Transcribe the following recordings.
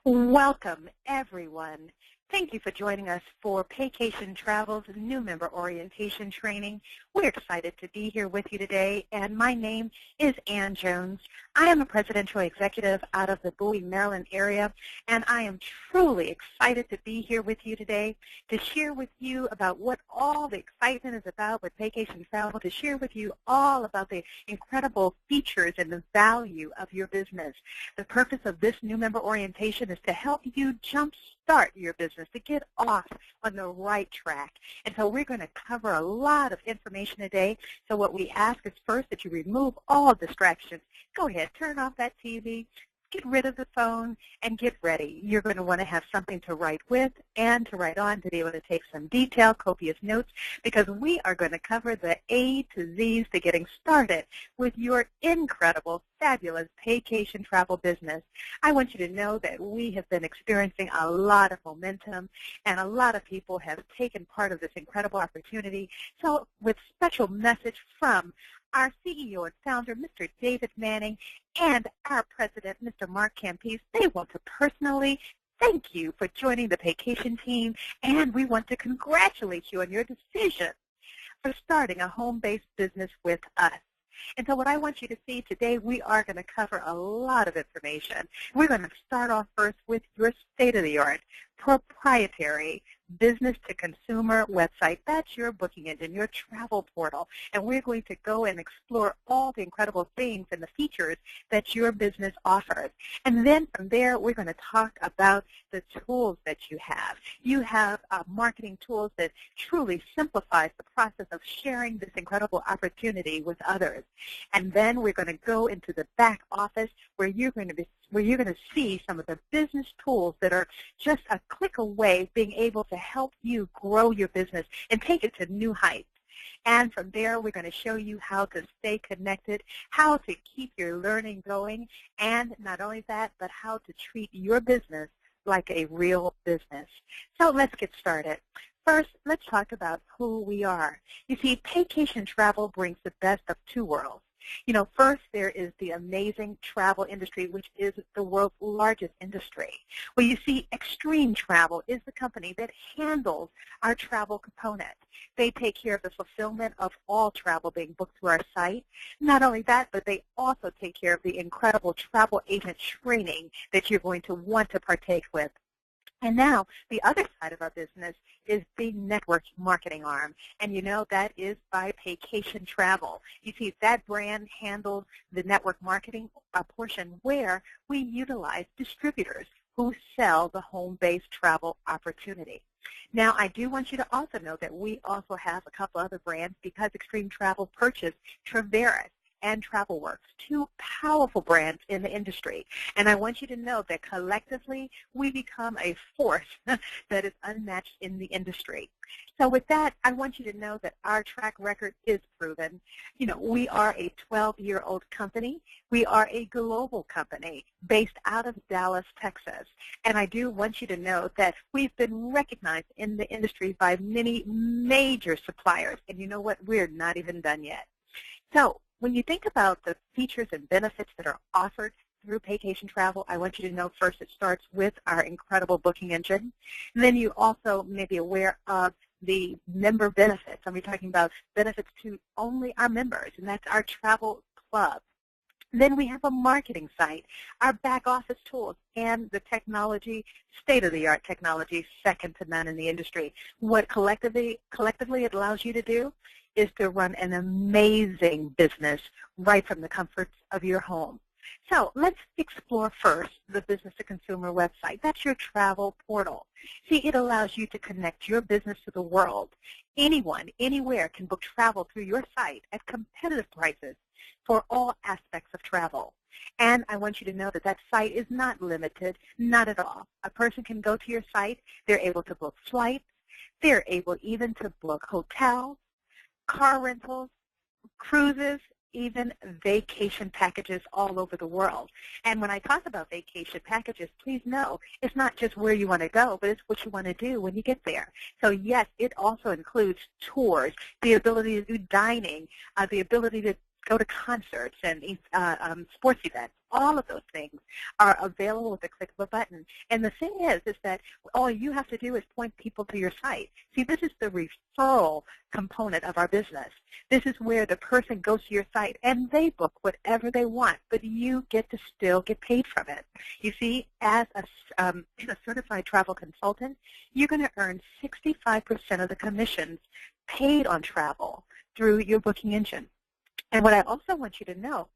Welcome, everyone. Thank you for joining us for Paycation Travel's new member orientation training. We're excited to be here with you today, and my name is Ann Jones. I am a presidential executive out of the Bowie, Maryland area, and I am truly excited to be here with you today to share with you about what all the excitement is about with Paycation Travel, to share with you all about the incredible features and the value of your business. The purpose of this new member orientation is to help you jumpstart your business, to get off on the right track. And so we're going to cover a lot of information today. So what we ask is first that you remove all distractions. Go ahead, turn off that TV, get rid of the phone, and get ready. You're going to want to have something to write with and to write on, to be able to take some detailed, copious notes, because we are going to cover the A to Z's to getting started with your incredible, fabulous Paycation travel business. I want you to know that we have been experiencing a lot of momentum, and a lot of people have taken part of this incredible opportunity. So with special message from our CEO and founder, Mr. David Manning, and our president, Mr. Mark Campese, they want to personally thank you for joining the Paycation team, and we want to congratulate you on your decision for starting a home-based business with us. And so what I want you to see today, we are going to cover a lot of information. We're going to start off first with your state-of-the-art, proprietary, business-to-consumer website. That's your booking engine, your travel portal. And we're going to go and explore all the incredible things and the features that your business offers. And then from there, we're going to talk about the tools that you have. You have marketing tools that truly simplifies the process of sharing this incredible opportunity with others. And then we're going to go into the back office where you're going to see some of the business tools that are just a click away, being able to help you grow your business and take it to new heights. And from there, we're going to show you how to stay connected, how to keep your learning going, and not only that, but how to treat your business like a real business. So let's get started. First, let's talk about who we are. You see, Paycation Travel brings the best of two worlds. You know, first there is the amazing travel industry, which is the world's largest industry. Well, you see, Extreme Travel is the company that handles our travel component. They take care of the fulfillment of all travel being booked through our site. Not only that, but they also take care of the incredible travel agent training that you're going to want to partake with. And now, the other side of our business is the network marketing arm. And you know, that is by Paycation Travel. You see, that brand handles the network marketing portion where we utilize distributors who sell the home-based travel opportunity. Now, I do want you to also know that we also have a couple other brands because Extreme Travel purchased Traveris and TravelWorks, two powerful brands in the industry. And I want you to know that collectively we become a force that is unmatched in the industry. So with that, I want you to know that our track record is proven. You know, we are a 12-year-old company. We are a global company based out of Dallas, Texas. And I do want you to know that we've been recognized in the industry by many major suppliers. And you know what? We're not even done yet. So when you think about the features and benefits that are offered through Paycation Travel, I want you to know first it starts with our incredible booking engine. And then you also may be aware of the member benefits. And we're talking about benefits to only our members, and that's our travel club. Then we have a marketing site, our back office tools, and the technology, state-of-the-art technology, second to none in the industry. What collectively it allows you to do is to run an amazing business right from the comforts of your home. So let's explore first the business-to-consumer website. That's your travel portal. See, it allows you to connect your business to the world. Anyone, anywhere can book travel through your site at competitive prices for all aspects of travel. And I want you to know that that site is not limited, not at all. A person can go to your site. They're able to book flights. They're able even to book hotels, car rentals, cruises, even vacation packages all over the world. And when I talk about vacation packages, please know it's not just where you want to go, but it's what you want to do when you get there. So yes, it also includes tours, the ability to do dining, the ability to go to concerts and sports events, All of those things are available with the click of a button. And the thing is that all you have to do is point people to your site. See, this is the referral component of our business. This is where the person goes to your site and they book whatever they want, but you get to still get paid from it. You see, as a certified travel consultant, you're going to earn 65% of the commissions paid on travel through your booking engine. And what I also want you to know,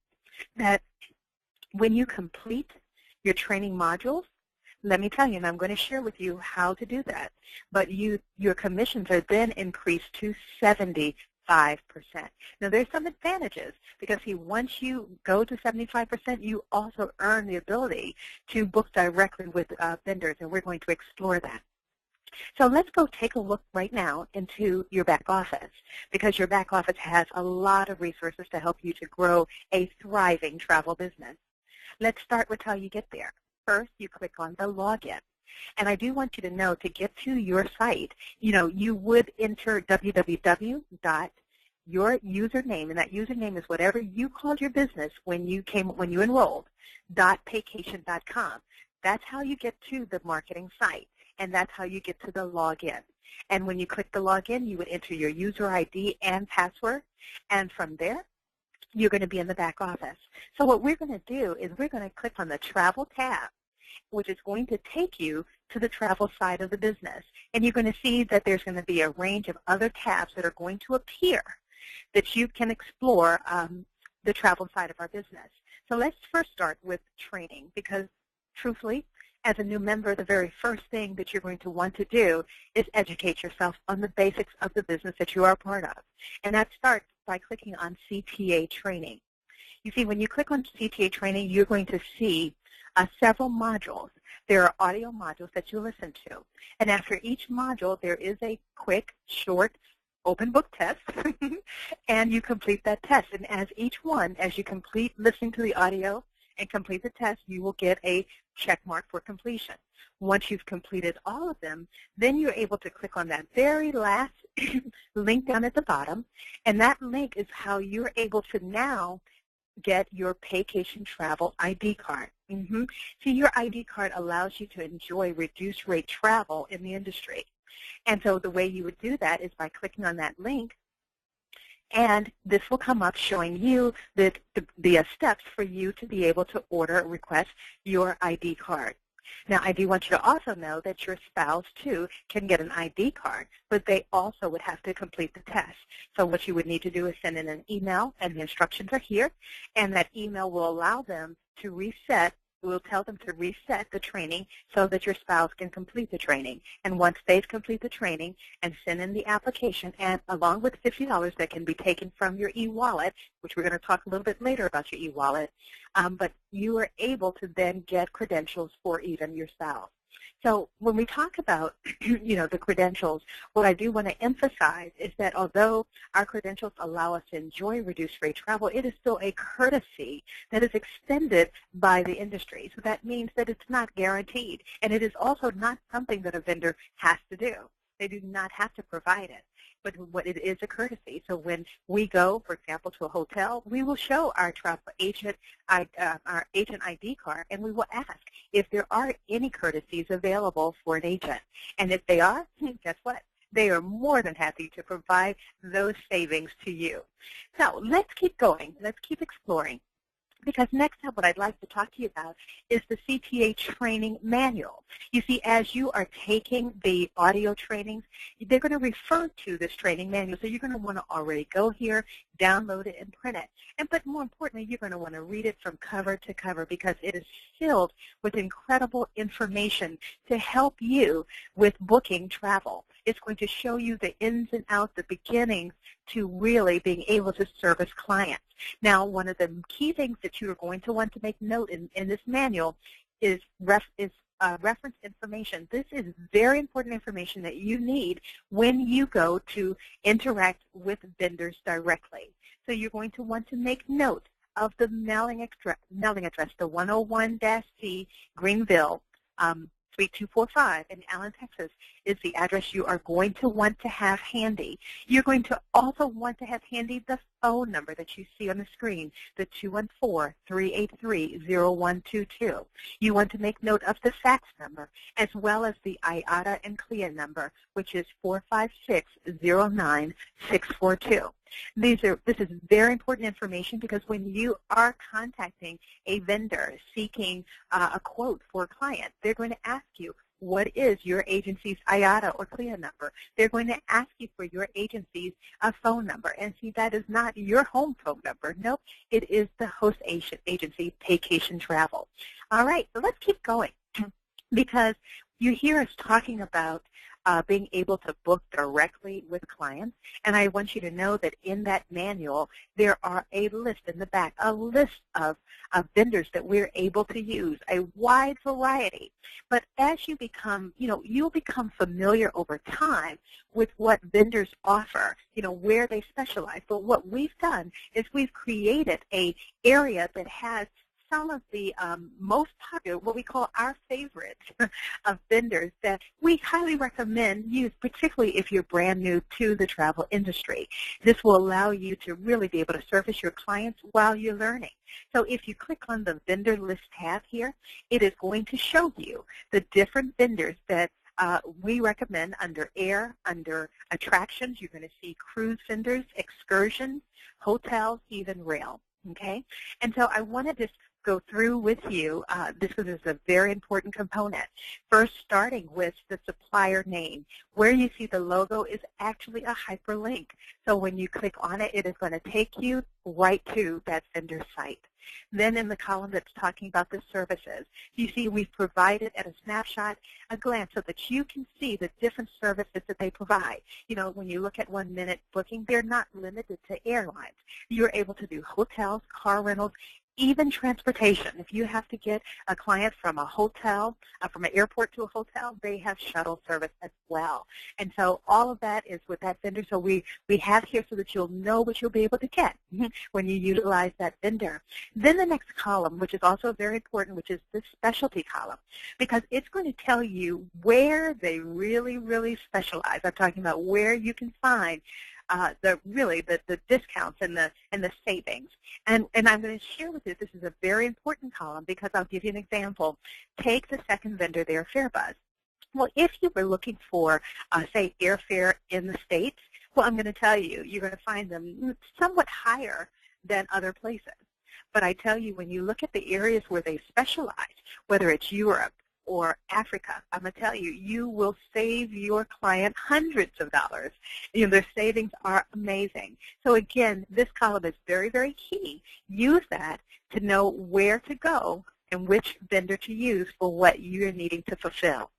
that when you complete your training modules, let me tell you, and I'm going to share with you how to do that, but your commissions are then increased to 75%. Now, there's some advantages because, see, once you go to 75%, you also earn the ability to book directly with vendors, and we're going to explore that. So let's go take a look right now into your back office, because your back office has a lot of resources to help you to grow a thriving travel business. Let's start with how you get there. First, you click on the login. And I do want you to know, to get to your site, you would enter www. Your username, and that username is whatever you called your business when you enrolled, .paycation.com. That's how you get to the marketing site, and that's how you get to the login. And when you click the login, you would enter your user ID and password, and from there, you're going to be in the back office. So what we're going to do is we're going to click on the Travel tab, which is going to take you to the travel side of the business. And you're going to see that there's going to be a range of other tabs that are going to appear that you can explore the travel side of our business. So let's first start with training, because truthfully, as a new member, the very first thing that you're going to want to do is educate yourself on the basics of the business that you are a part of. And that starts by clicking on CTA training. You see, when you click on CTA training, you're going to see several modules. There are audio modules that you listen to. And after each module, there is a quick, short, open book test, and you complete that test. And as you complete listening to the audio and complete the test, you will get a check mark for completion. Once you've completed all of them, then you're able to click on that very last link down at the bottom, and that link is how you're able to now get your Paycation Travel ID card. See, your ID card allows you to enjoy reduced rate travel in the industry. And so the way you would do that is by clicking on that link, and this will come up showing you the steps for you to be able to request your ID card. Now, I do want you to also know that your spouse, too, can get an ID card, but they also would have to complete the test. So what you would need to do is send in an email, and the instructions are here, and that email will allow them to reset. We'll tell them to reset the training so that your spouse can complete the training. And once they've completed the training and send in the application, and along with $50 that can be taken from your e-wallet, which we're going to talk a little bit later about your e-wallet, but you are able to then get credentials for even your spouse. So when we talk about, the credentials, what I do want to emphasize is that although our credentials allow us to enjoy reduced rate travel, it is still a courtesy that is extended by the industry. So that means that it's not guaranteed, and it is also not something that a vendor has to do. They do not have to provide it. But what it is a courtesy. So when we go, for example, to a hotel, we will show our travel agent, our agent ID card, and we will ask if there are any courtesies available for an agent. And if they are, guess what? They are more than happy to provide those savings to you. So let's keep going. Let's keep exploring. Because next up, what I'd like to talk to you about is the CTA training manual. You see, as you are taking the audio trainings, they're going to refer to this training manual. So you're going to want to already go here, download it, and print it. But more importantly, you're going to want to read it from cover to cover, because it is filled with incredible information to help you with booking travel. It's going to show you the ins and outs, the beginnings, to really being able to service clients. Now, one of the key things that you are going to want to make note in this manual is reference information. This is very important information that you need when you go to interact with vendors directly. So you're going to want to make note of the mailing address, the 101-C Greenville, Suite 245 in Allen, Texas is the address you are going to want to have handy. You're going to also want to have handy the phone number that you see on the screen, the 214-383-0122. You want to make note of the fax number as well as the IATA and CLIA number, which is 456-09642. This is very important information because when you are contacting a vendor seeking a quote for a client, they're going to ask you, what is your agency's IATA or CLIA number? They're going to ask you for your agency's phone number. And see, that is not your home phone number. Nope, it is the host agency, Paycation Travel. All right, so let's keep going because you hear us talking about being able to book directly with clients. And I want you to know that in that manual, there are a list in the back, a list of vendors that we're able to use, a wide variety. But as you become, you'll become familiar over time with what vendors offer, where they specialize. But what we've done is we've created an area that has some of the most popular, what we call our favorites of vendors that we highly recommend use, particularly if you're brand new to the travel industry. This will allow you to really be able to service your clients while you're learning. So if you click on the vendor list tab here, it is going to show you the different vendors that we recommend under air, under attractions. You're going to see cruise vendors, excursions, hotels, even rail. Okay? And so I want to just go through with you. This is a very important component. First, starting with the supplier name. Where you see the logo is actually a hyperlink. So when you click on it, it is going to take you right to that vendor site. Then in the column that's talking about the services, you see we've provided at a snapshot a glance so that you can see the different services that they provide. When you look at 1 minute booking, they're not limited to airlines. You're able to do hotels, car rentals, even transportation. If you have to get a client from a hotel, from an airport to a hotel, they have shuttle service as well. And so all of that is with that vendor. So we have here so that you'll know what you'll be able to get when you utilize that vendor. Then the next column, which is also very important, which is the specialty column, because it's going to tell you where they really, really specialize. I'm talking about where you can find the discounts and the savings. And I'm going to share with you, this is a very important column because I'll give you an example. Take the second vendor there, FareBuzz. Well, if you were looking for, say, airfare in the States, well, I'm going to tell you, you're going to find them somewhat higher than other places. But I tell you, when you look at the areas where they specialize, whether it's Europe or Africa, I'm going to tell you, you will save your client hundreds of dollars. Their savings are amazing. So again, this column is very, very key. Use that to know where to go and which vendor to use for what you're needing to fulfill.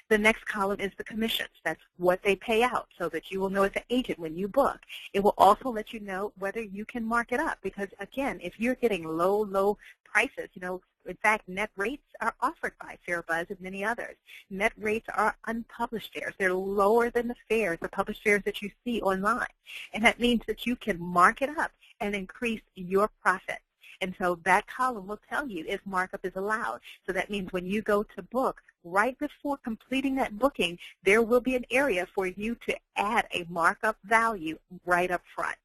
The next column is the commissions. That's what they pay out so that you will know as an agent when you book. It will also let you know whether you can mark it up because, again, if you're getting low prices, in fact, net rates are offered by FareBuzz and many others. Net rates are unpublished fares. They're lower than the published fares that you see online. And that means that you can mark it up and increase your profit. And so that column will tell you if markup is allowed. So that means when you go to book, right before completing that booking, there will be an area for you to add a markup value right up front.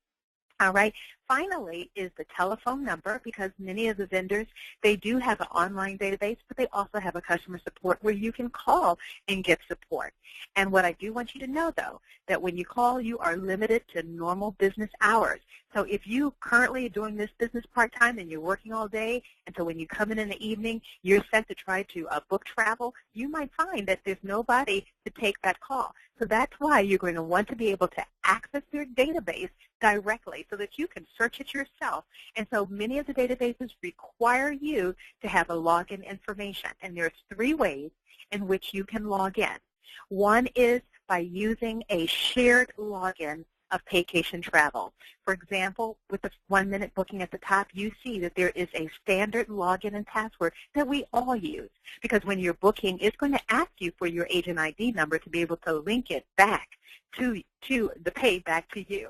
All right. Finally is the telephone number because many of the vendors, they do have an online database, but they also have a customer support where you can call and get support. And what I do want you to know, though, that when you call, you are limited to normal business hours. So if you currently are doing this business part-time and you're working all day, and so when you come in the evening, you're set to try to book travel, you might find that there's nobody to take that call. So that's why you're going to want to be able to access your database directly so that you can search it yourself. And so many of the databases require you to have a login information. And there's 3 ways in which you can log in. One is by using a shared login of Paycation Travel. For example, with the 1 minute booking at the top, you see that there is a standard login and password that we all use because when you're booking, it's going to ask you for your agent ID number to be able to link it back to the pay back to you.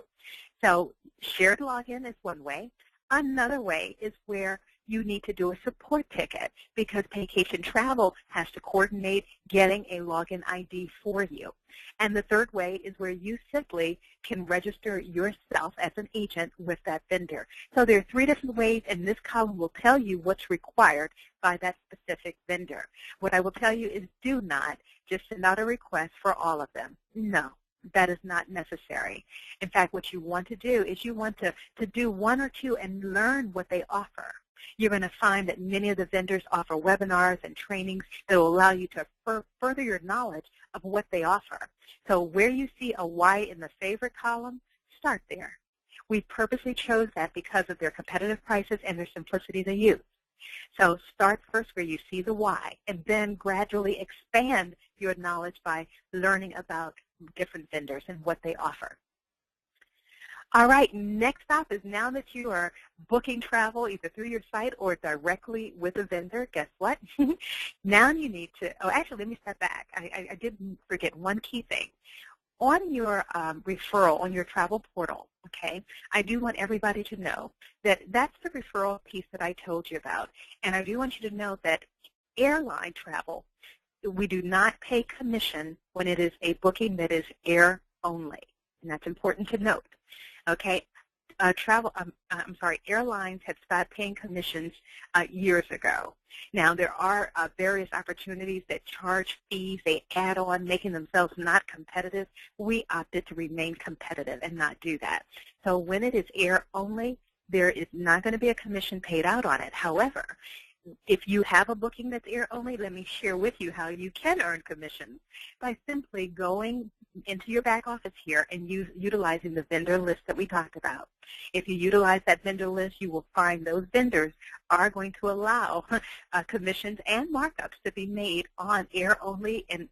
So shared login is one way. Another way is where you need to do a support ticket because Paycation Travel has to coordinate getting a login ID for you. And the third way is where you simply can register yourself as an agent with that vendor. So there are 3 different ways, and this column will tell you what's required by that specific vendor. What I will tell you is do not just send out a request for all of them. No, that is not necessary. In fact, what you want to do is you want to do 1 or 2 and learn what they offer. You're going to find that many of the vendors offer webinars and trainings that will allow you to further your knowledge of what they offer. So where you see a Y in the favorite column, start there. We purposely chose that because of their competitive prices and their simplicity to use. So start first where you see the Y, and then gradually expand your knowledge by learning about different vendors and what they offer. All right, next up is now that you are booking travel either through your site or directly with a vendor, guess what? Now you need to, oh, actually, let me step back. I did forget one key thing. On your referral, on your travel portal, okay, I do want everybody to know that that's the referral piece that I told you about. And I do want you to know that airline travel, we do not pay commission when it is a booking that is air only. And that's important to note. Okay, airlines had stopped paying commissions years ago. Now, there are various opportunities that charge fees, they add on, making themselves not competitive. We opted to remain competitive and not do that. So when it is air only, there is not going to be a commission paid out on it. However, if you have a booking that's air only, let me share with you how you can earn commission by simply going into your back office here and utilizing the vendor list that we talked about. If you utilize that vendor list, you will find those vendors are going to allow commissions and markups to be made on air only and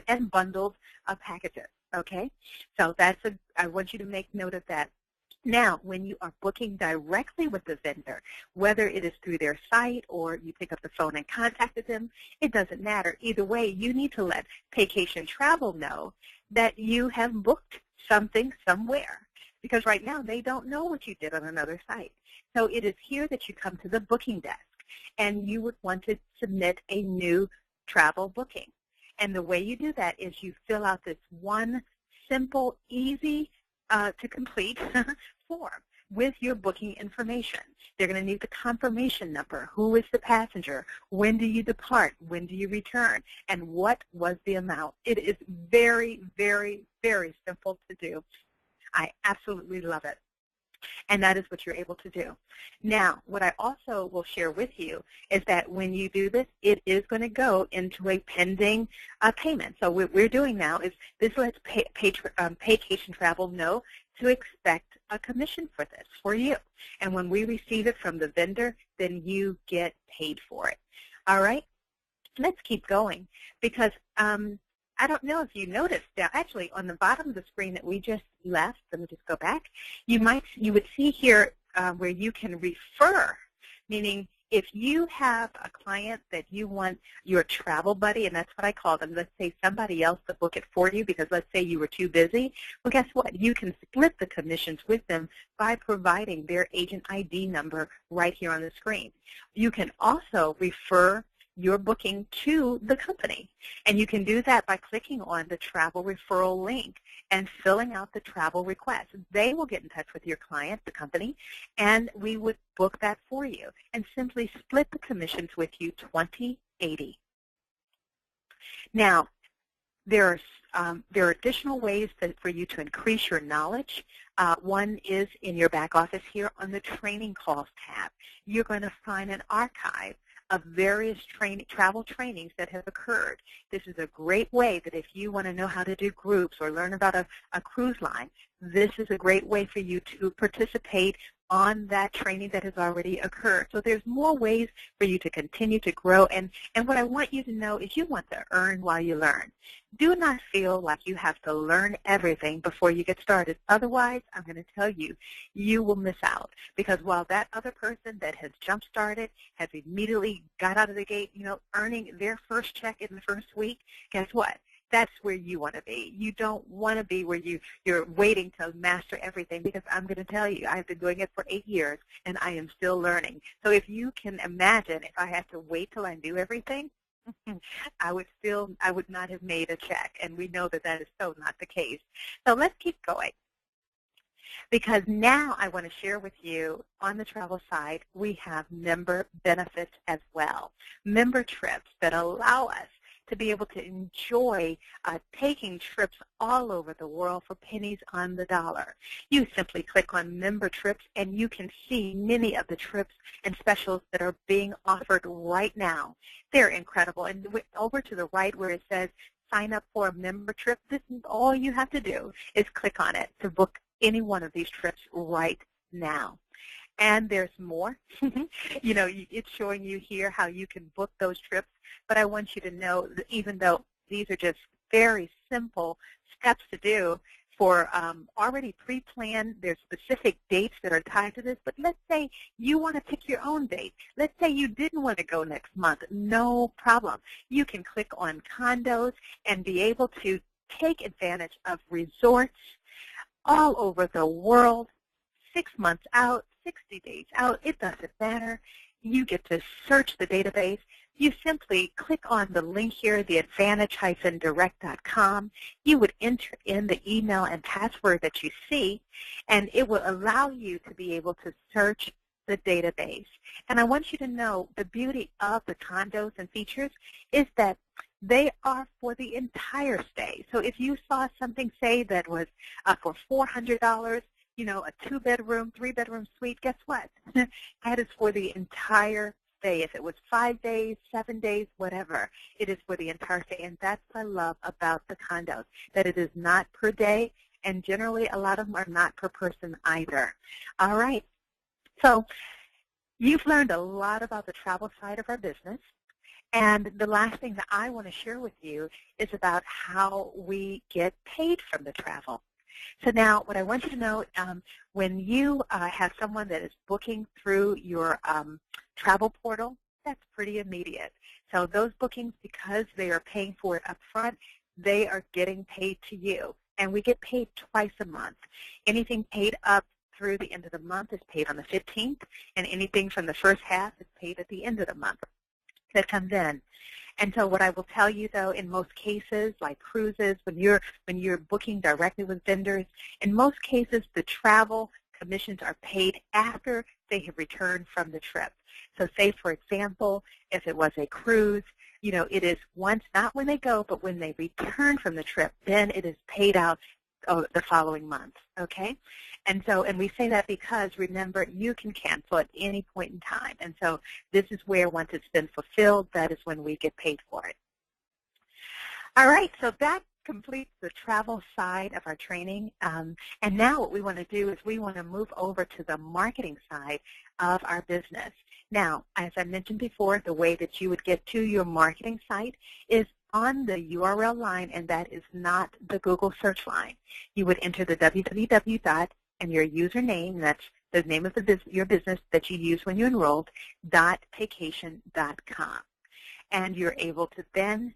and bundled packages. Okay, so I want you to make note of that. Now, when you are booking directly with the vendor, whether it is through their site or you pick up the phone and contacted them, it doesn't matter. Either way, you need to let Paycation Travel know that you have booked something somewhere, because right now they don't know what you did on another site. So it is here that you come to the booking desk, and you would want to submit a new travel booking. And the way you do that is you fill out this one simple, easy to complete form with your booking information. They're going to need the confirmation number. Who is the passenger? When do you depart? When do you return? And what was the amount? It is very, very, very simple to do. I absolutely love it. And that is what you're able to do. Now, what I also will share with you is that when you do this, it is going to go into a pending payment. So what we're doing now is this lets Paycation Travel know to expect a commission for this, for you. And when we receive it from the vendor, then you get paid for it. All right? Let's keep going, because I don't know if you noticed, actually on the bottom of the screen that we just left, let me just go back, you would see here where you can refer, meaning if you have a client that you want your travel buddy, and that's what I call them, let's say somebody else to book it for you because let's say you were too busy, well, guess what? You can split the commissions with them by providing their agent ID number right here on the screen. You can also refer your booking to the company. And you can do that by clicking on the travel referral link and filling out the travel request. They will get in touch with your client, the company, and we would book that for you and simply split the commissions with you 20/80. Now, there are additional ways for you to increase your knowledge. One is in your back office here on the Training Calls tab. You're going to find an archive of various travel trainings that have occurred. This is a great way that if you want to know how to do groups or learn about a cruise line, this is a great way for you to participate on that training that has already occurred. So there's more ways for you to continue to grow. And what I want you to know is you want to earn while you learn. Do not feel like you have to learn everything before you get started. Otherwise, I'm going to tell you, you will miss out. Because while that other person that has jump-started has immediately got out of the gate, earning their first check in the first week, guess what? That's where you want to be. You don't want to be where you're waiting to master everything, because I'm going to tell you, I've been doing it for 8 years, and I am still learning. So if you can imagine if I had to wait till I knew everything, I would not have made a check, and we know that that is so not the case. So let's keep going, because now I want to share with you on the travel side, we have member benefits as well, member trips that allow us to be able to enjoy taking trips all over the world for pennies on the dollar. You simply click on member trips and you can see many of the trips and specials that are being offered right now. They're incredible. And over to the right where it says sign up for a member trip, this is all you have to do is click on it to book any one of these trips right now. And there's more. You know, it's showing you here how you can book those trips. But I want you to know that even though these are just very simple steps to do for already pre-planned, there's specific dates that are tied to this. But let's say you want to pick your own date. Let's say you didn't want to go next month. No problem. You can click on condos and be able to take advantage of resorts all over the world, 6 months out, 60 days out. It doesn't matter. You get to search the database. You simply click on the link here, the advantage-direct.com. You would enter in the email and password that you see, and it will allow you to be able to search the database. And I want you to know the beauty of the condos and features is that they are for the entire stay. So if you saw something, say, that was for $400, you know, a 2-bedroom, 3-bedroom suite, guess what? That is for the entire stay. If it was 5 days, 7 days, whatever, it is for the entire stay. And that's what I love about the condos, that it is not per day, and generally a lot of them are not per person either. All right. So you've learned a lot about the travel side of our business. And the last thing that I want to share with you is about how we get paid from the travel. So now what I want you to know, when you have someone that is booking through your travel portal, that's pretty immediate. So those bookings, because they are paying for it up front, they are getting paid to you. And we get paid twice a month. Anything paid up through the end of the month is paid on the 15th, and anything from the first half is paid at the end of the month that comes in. And so what I will tell you, though, in most cases, like cruises, when you're booking directly with vendors, in most cases the travel commissions are paid after they have returned from the trip. So say, for example, if it was a cruise, you know, it is once, not when they go, but when they return from the trip, then it is paid out the following month, okay? And we say that because, remember, you can cancel at any point in time. And so this is where, once it's been fulfilled, that is when we get paid for it. All right, so that completes the travel side of our training. And now what we want to do is we want to move over to the marketing side of our business. Now, as I mentioned before, the way that you would get to your marketing site is on the URL line, and that is not the Google search line. You would enter the www. And your username, that's the name of your business that you use when you enrolled, .paycation.com. And you're able to then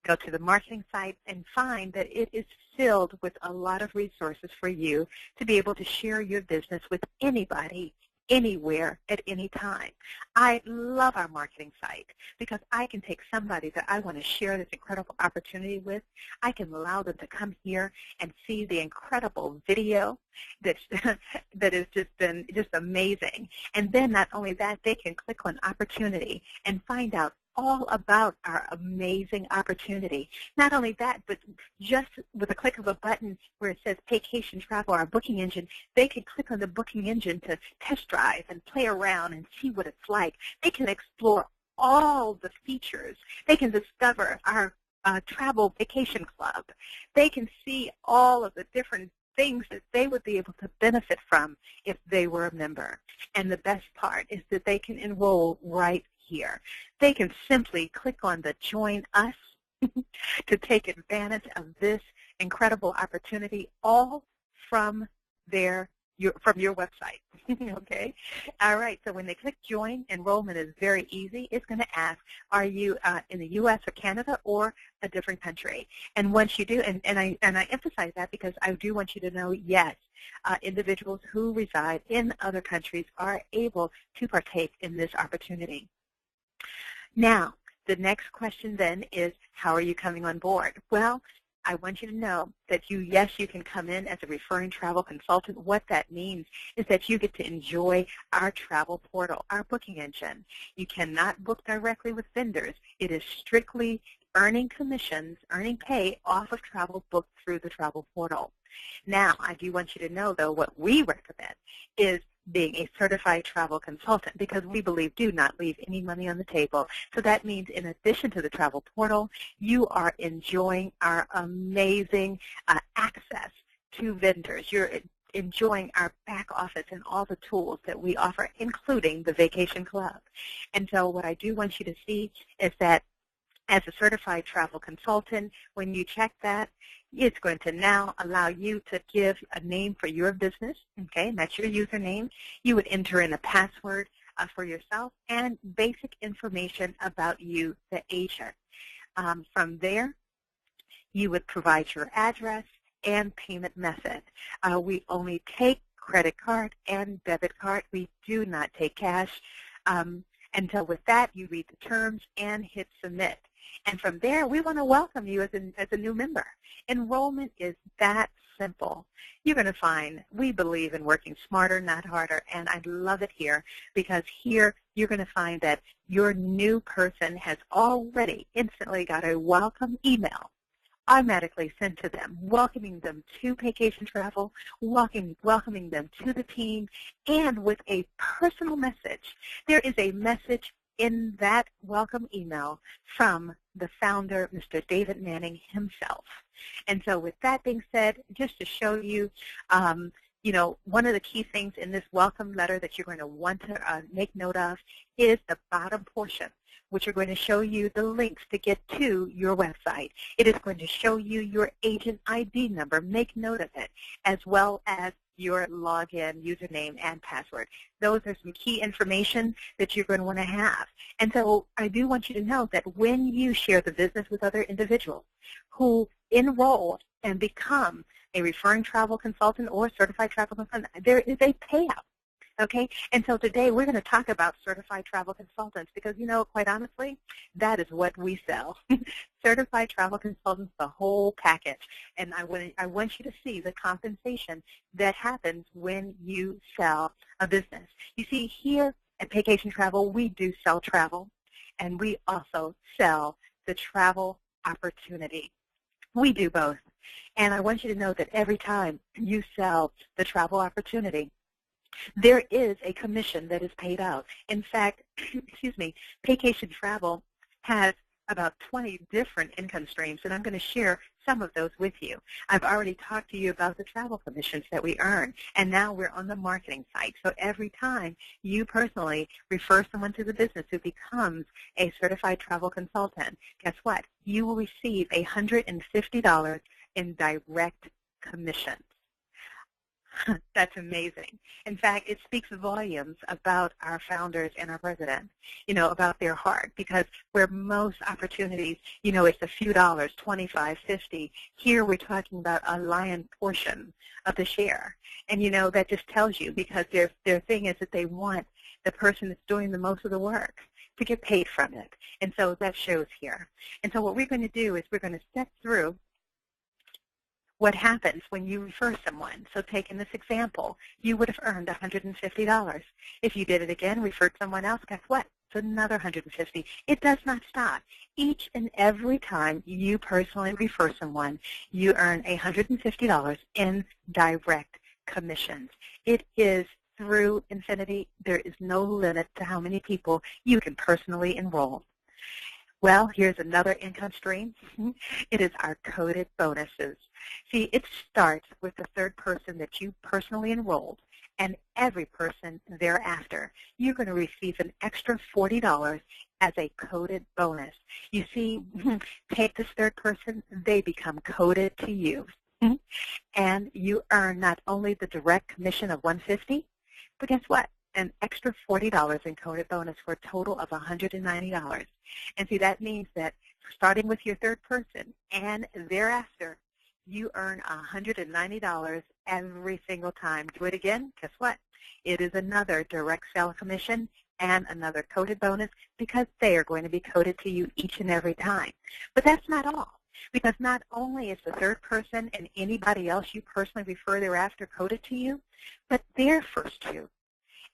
go to the marketing site and find that it is filled with a lot of resources for you to be able to share your business with anybody, anywhere, at any time. I love our marketing site because I can take somebody that I want to share this incredible opportunity with. I can allow them to come here and see the incredible video that has just been amazing. And then not only that, they can click on opportunity and find out all about our amazing opportunity. Not only that, but just with a click of a button where it says Paycation Travel, our booking engine, they can click on the booking engine to test drive and play around and see what it's like. They can explore all the features. They can discover our travel vacation club. They can see all of the different things that they would be able to benefit from if they were a member. And the best part is that they can enroll right here. They can simply click on the Join Us to take advantage of this incredible opportunity, all from your website. Okay. All right. So when they click join, enrollment is very easy. It's going to ask, are you in the U.S. or Canada or a different country? And once you do, and I emphasize that because I do want you to know, yes, individuals who reside in other countries are able to partake in this opportunity. Now, the next question then is, how are you coming on board? Well, I want you to know that yes, you can come in as a referring travel consultant. What that means is that you get to enjoy our travel portal, our booking engine. You cannot book directly with vendors. It is strictly earning commissions, earning pay off of travel booked through the travel portal. Now, I do want you to know, though, what we recommend is being a certified travel consultant, because we believe do not leave any money on the table. So that means in addition to the travel portal, you are enjoying our amazing access to vendors. You're enjoying our back office and all the tools that we offer, including the Vacation Club. And so what I do want you to see is that as a certified travel consultant, when you check that, it's going to now allow you to give a name for your business, okay, and that's your username. You would enter in a password for yourself and basic information about you, the agent. From there, you would provide your address and payment method. We only take credit card and debit card. We do not take cash. And so with that, you read the terms and hit submit. And from there, we want to welcome you as a new member. Enrollment is that simple. You're going to find we believe in working smarter, not harder, and I love it here because here you're going to find that your new person has already instantly got a welcome email automatically sent to them, welcoming them to Paycation Travel, welcoming them to the team, and with a personal message. There is a message in that welcome email from the founder, Mr. David Manning himself. And so with that being said, just to show you, one of the key things in this welcome letter that you're going to want to make note of is the bottom portion, which are going to show you the links to get to your website. It is going to show you your agent ID number. Make note of it, as well as your login, username, and password. Those are some key information that you're going to want to have. And so I do want you to know that when you share the business with other individuals who enroll and become a referring travel consultant or certified travel consultant, there is a payout. Okay, and so today we're going to talk about certified travel consultants because, quite honestly, that is what we sell. Certified travel consultants, the whole package. And I want you to see the compensation that happens when you sell a business. You see, here at Paycation Travel, we do sell travel, and we also sell the travel opportunity. We do both. And I want you to know that every time you sell the travel opportunity, there is a commission that is paid out. In fact, Paycation Travel has about 20 different income streams, and I'm going to share some of those with you. I've already talked to you about the travel commissions that we earn, and now we're on the marketing side. So every time you personally refer someone to the business who becomes a certified travel consultant, guess what? You will receive $150 in direct commissions. That's amazing. In fact, it speaks volumes about our founders and our president, about their heart, because where most opportunities, it's a few dollars, 25, 50. Here we're talking about a lion portion of the share. And, that just tells you, because their thing is that they want the person that's doing the most of the work to get paid from it. And so that shows here. And so what we're going to do is we're going to step through what happens when you refer someone. So taking this example, you would have earned $150. If you did it again, referred someone else, guess what? It's another $150. It does not stop. Each and every time you personally refer someone, you earn $150 in direct commissions. It is through infinity. There is no limit to how many people you can personally enroll. Well, here's another income stream. It is our coded bonuses. See, it starts with the third person that you personally enrolled, and every person thereafter. You're going to receive an extra $40 as a coded bonus. You see, take this third person, they become coded to you. And you earn not only the direct commission of $150, But guess what? An extra $40 in coded bonus for a total of $190. And see, that means that starting with your third person and thereafter, you earn $190 every single time. Do it again, guess what? It is another direct sale commission and another coded bonus because they are going to be coded to you each and every time. But that's not all, because not only is the third person and anybody else you personally refer thereafter coded to you, but their first two,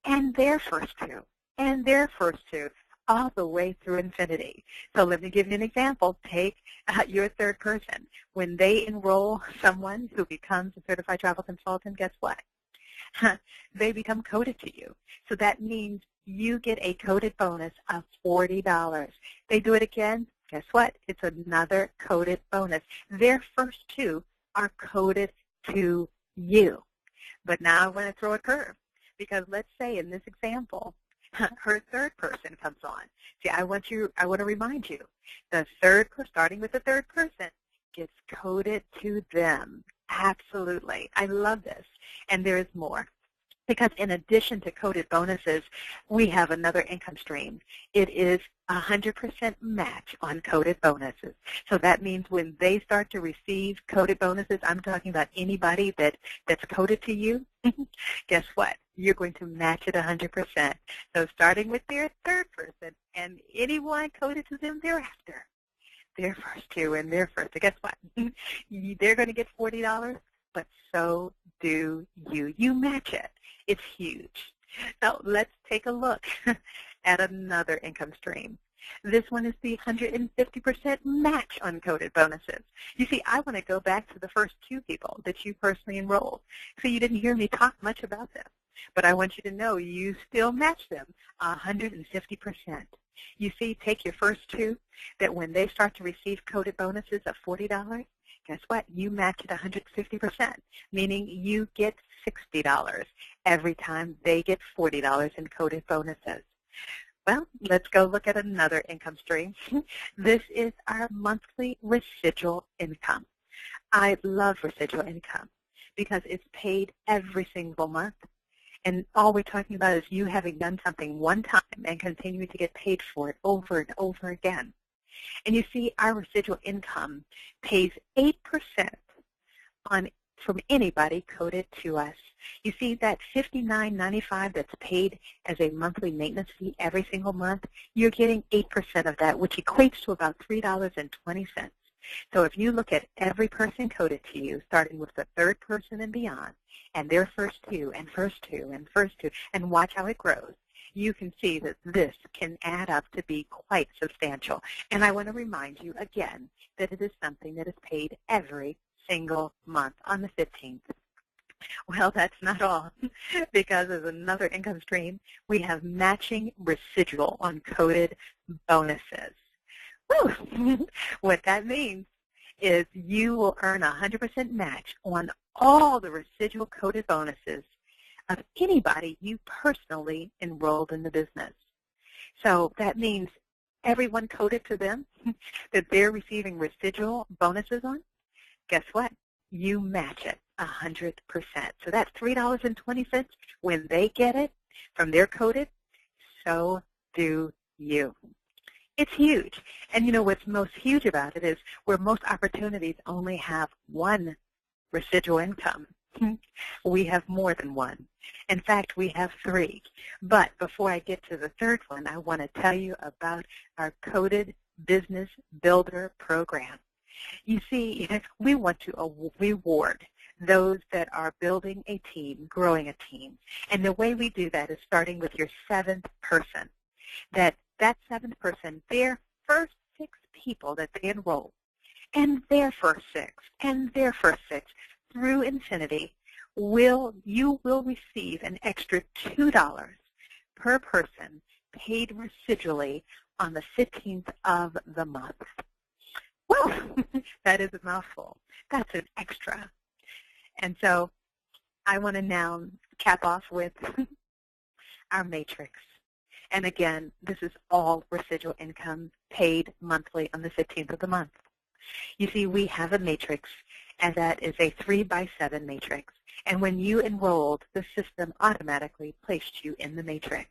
and their first two, and their first two, all the way through infinity. So let me give you an example. Take your third person. When they enroll someone who becomes a certified travel consultant, guess what? They become coded to you. So that means you get a coded bonus of $40. They do it again, guess what? It's another coded bonus. Their first two are coded to you. But now I want to throw a curve, because let's say in this example, her third person comes on. See, I want to remind you, the third person, starting with the third person, gets coded to them. Absolutely. I love this. And there is more. Because in addition to coded bonuses, we have another income stream. It is 100% match on coded bonuses. So that means when they start to receive coded bonuses, I'm talking about anybody that's coded to you, guess what? You're going to match it 100%. So starting with their third person and anyone coded to them thereafter, their first two and their first, guess what? They're going to get $40, but so do you. You match it. It's huge. Now let's take a look at another income stream. This one is the 150% match on coded bonuses. You see, I want to go back to the first two people that you personally enrolled. So you didn't hear me talk much about them, but I want you to know you still match them 150%. You see, take your first two, that when they start to receive coded bonuses of $40, guess what? You match it 150%, meaning you get $60 every time they get $40 in coded bonuses. Well, let's go look at another income stream. This is our monthly residual income. I love residual income because it's paid every single month. And all we're talking about is you having done something one time and continuing to get paid for it over and over again. And you see, our residual income pays 8% from anybody coded to us. You see, that $59.95 that's paid as a monthly maintenance fee every single month, you're getting 8% of that, which equates to about $3.20. So if you look at every person coded to you, starting with the third person and beyond, and their first two, and first two, and first two, and watch how it grows, you can see that this can add up to be quite substantial. And I want to remind you again that it is something that is paid every single month on the 15th. Well, that's not all, because as another income stream, we have matching residual on coded bonuses. Woo! What that means is you will earn 100% match on all the residual coded bonuses of anybody you personally enrolled in the business. So that means everyone coded to them that they're receiving residual bonuses on, guess what? You match it 100%. So that's $3.20 when they get it from their coded, so do you. It's huge. And you know what's most huge about it is where most opportunities only have one residual income. We have more than one. In fact, we have three. But before I get to the third one, I want to tell you about our Coded Business Builder program. You see, we want to reward those that are building a team, growing a team. And the way we do that is starting with your seventh person. That seventh person, their first 6 people that they enroll, and their first 6, and their first 6, through infinity, you will receive an extra $2 per person paid residually on the 15th of the month. Well, that is a mouthful. That's an extra. And so I want to now cap off with our matrix. And again, this is all residual income paid monthly on the 15th of the month. You see, we have a matrix, and that is a 3x7 matrix. And when you enrolled, the system automatically placed you in the matrix.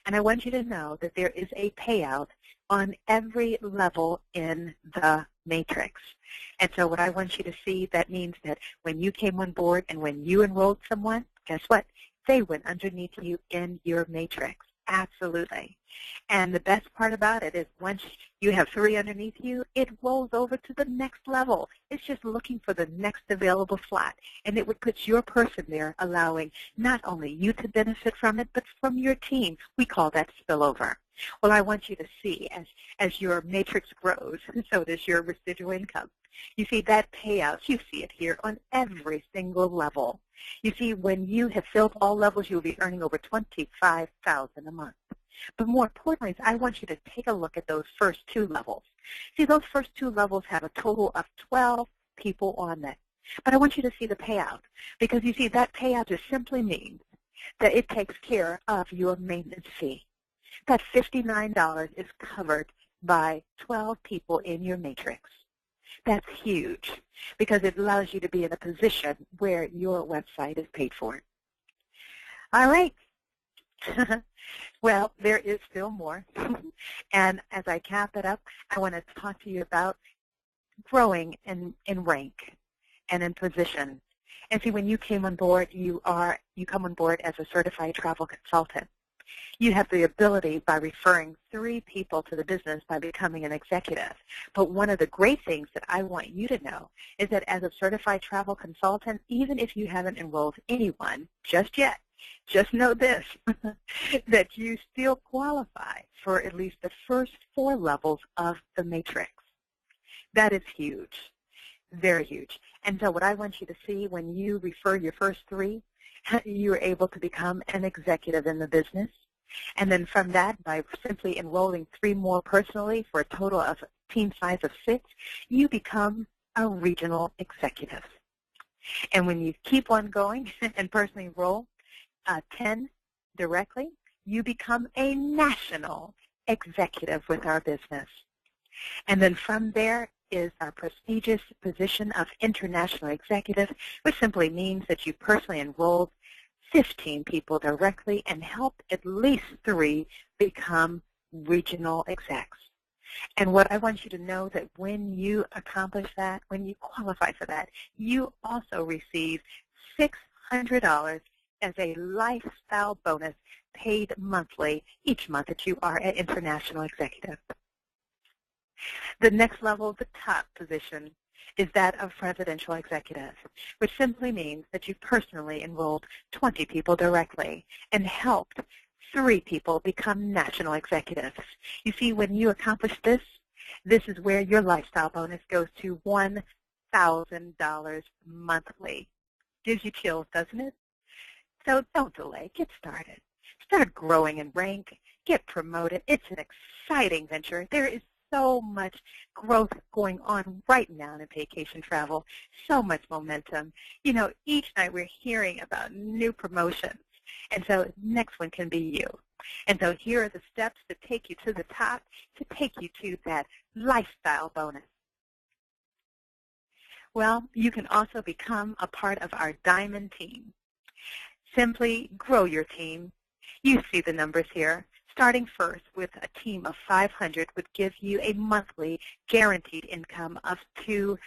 And I want you to know that there is a payout on every level in the matrix. And so what I want you to see, that means that when you came on board and when you enrolled someone, guess what? They went underneath you in your matrix. Absolutely. And the best part about it is once you have 3 underneath you, it rolls over to the next level. It's just looking for the next available slot. And it would put your person there, allowing not only you to benefit from it, but from your team. We call that spillover. Well, I want you to see as your matrix grows, so does your residual income. You see that payout, you see it here on every single level. You see, when you have filled all levels, you'll be earning over $25,000 a month. But more importantly, I want you to take a look at those first 2 levels. See, those first 2 levels have a total of 12 people on them. But I want you to see the payout, because you see that payout just simply means that it takes care of your maintenance fee. That $59 is covered by 12 people in your matrix. That's huge because it allows you to be in a position where your website is paid for. All right. Well, there is still more. And as I cap it up, I want to talk to you about growing in rank and in position. And see, when you came on board, you come on board as a certified travel consultant. You have the ability by referring 3 people to the business by becoming an executive. But one of the great things that I want you to know is that as a certified travel consultant, even if you haven't enrolled anyone just yet, just know this, that you still qualify for at least the first 4 levels of the matrix. That is huge, very huge. And so what I want you to see, when you refer your first 3, you're able to become an executive in the business. And then from that, by simply enrolling 3 more personally for a total of team size of 6, you become a regional executive. And when you keep on going and personally enroll 10 directly, you become a national executive with our business. And then from there is our prestigious position of international executive, which simply means that you personally enrolled 15 people directly and helped at least 3 become regional execs. And what I want you to know that when you accomplish that, when you qualify for that, you also receive $600 as a lifestyle bonus paid monthly each month that you are an international executive. The next level, the top position, is that of presidential executive, which simply means that you personally enrolled 20 people directly and helped 3 people become national executives. You see, when you accomplish this, this is where your lifestyle bonus goes to $1,000 monthly. Gives you chills, doesn't it? So don't delay. Get started. Start growing in rank. Get promoted. It's an exciting venture. There is so much growth going on right now in Paycation Travel, so much momentum. You know, each night we're hearing about new promotions, and so next one can be you. And so here are the steps to take you to the top, to take you to that lifestyle bonus. Well, you can also become a part of our Diamond team. Simply grow your team. You see the numbers here. Starting first with a team of 500 would give you a monthly guaranteed income of $2,000.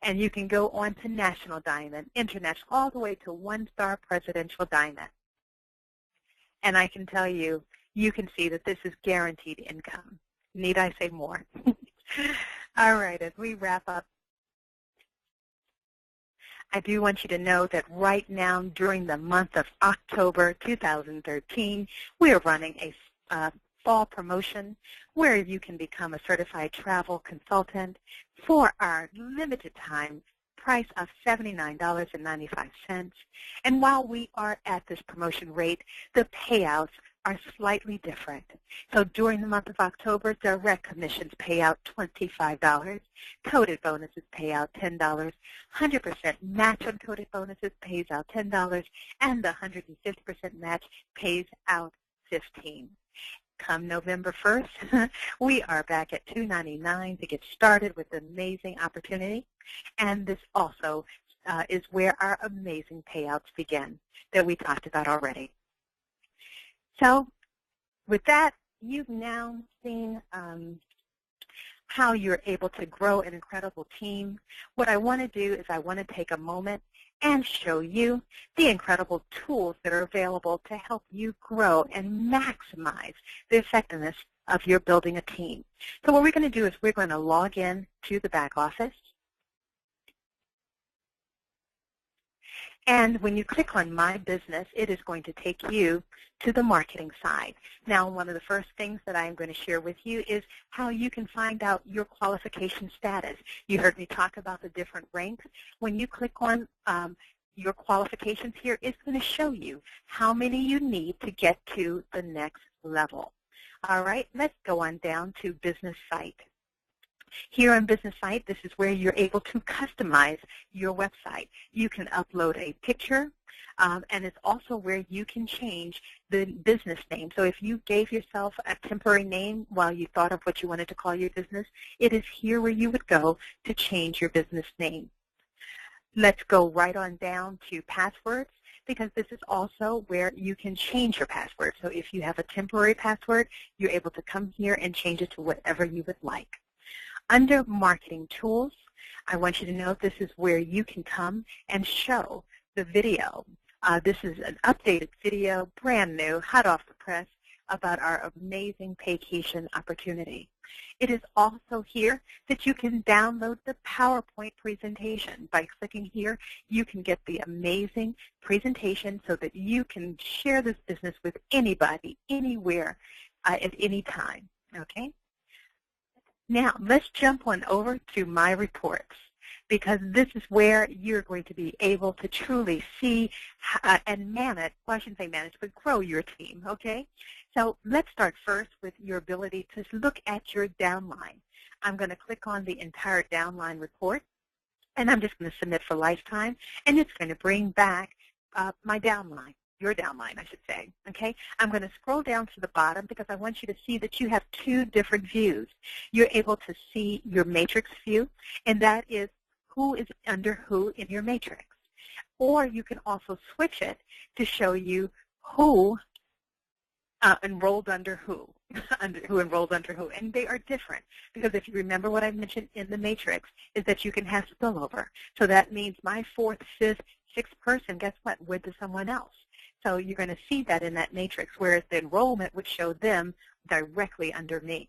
And you can go on to National Diamond, International, all the way to 1-star Presidential Diamond. And I can tell you, you can see that this is guaranteed income. Need I say more? All right, as we wrap up, I do want you to know that right now, during the month of October 2013, we are running a fall promotion where you can become a certified travel consultant for our limited time price of $79.95. And while we are at this promotion rate, the payouts are slightly different. So during the month of October, direct commissions pay out $25, coded bonuses pay out $10, 100% match on coded bonuses pays out $10, and the 150% match pays out $15. come November 1st, we are back at $2.99 to get started with an amazing opportunity. And this also is where our amazing payouts begin that we talked about already. So with that, you've now seen how you're able to grow an incredible team. What I want to do is I want to take a moment and show you the incredible tools that are available to help you grow and maximize the effectiveness of your building a team. So what we're going to do is we're going to log in to the back office. And when you click on My Business, it is going to take you to the marketing side. Now, one of the first things that I am going to share with you is how you can find out your qualification status. You heard me talk about the different ranks. When you click on your qualifications here, it's going to show you how many you need to get to the next level. All right, let's go on down to Business Site. Here on Business Site, this is where you're able to customize your website. You can upload a picture, and it's also where you can change the business name. So if you gave yourself a temporary name while you thought of what you wanted to call your business, it is here where you would go to change your business name. Let's go right on down to passwords, because this is also where you can change your password. So if you have a temporary password, you're able to come here and change it to whatever you would like. Under Marketing Tools, I want you to know this is where you can come and show the video. This is an updated video, brand new, hot off the press, about our amazing Paycation opportunity. It is also here that you can download the PowerPoint presentation. By clicking here, you can get the amazing presentation so that you can share this business with anybody, anywhere, at any time. Okay? Now, let's jump on over to My Reports, because this is where you're going to be able to truly see and manage, well, I shouldn't say manage, but grow your team, okay? So let's start first with your ability to look at your downline. I'm going to click on the entire downline report, and I'm just going to submit for lifetime, and it's going to bring back my downline. Your downline, I should say, okay? I'm going to scroll down to the bottom because I want you to see that you have two different views. You're able to see your matrix view, and that is who is under who in your matrix. Or you can also switch it to show you who enrolled under who, who enrolled under who, and they are different because if you remember what I mentioned in the matrix is that you can have spillover. So that means my fourth, fifth, sixth person, guess what, went to someone else. So you're going to see that in that matrix, whereas the enrollment would show them directly under me.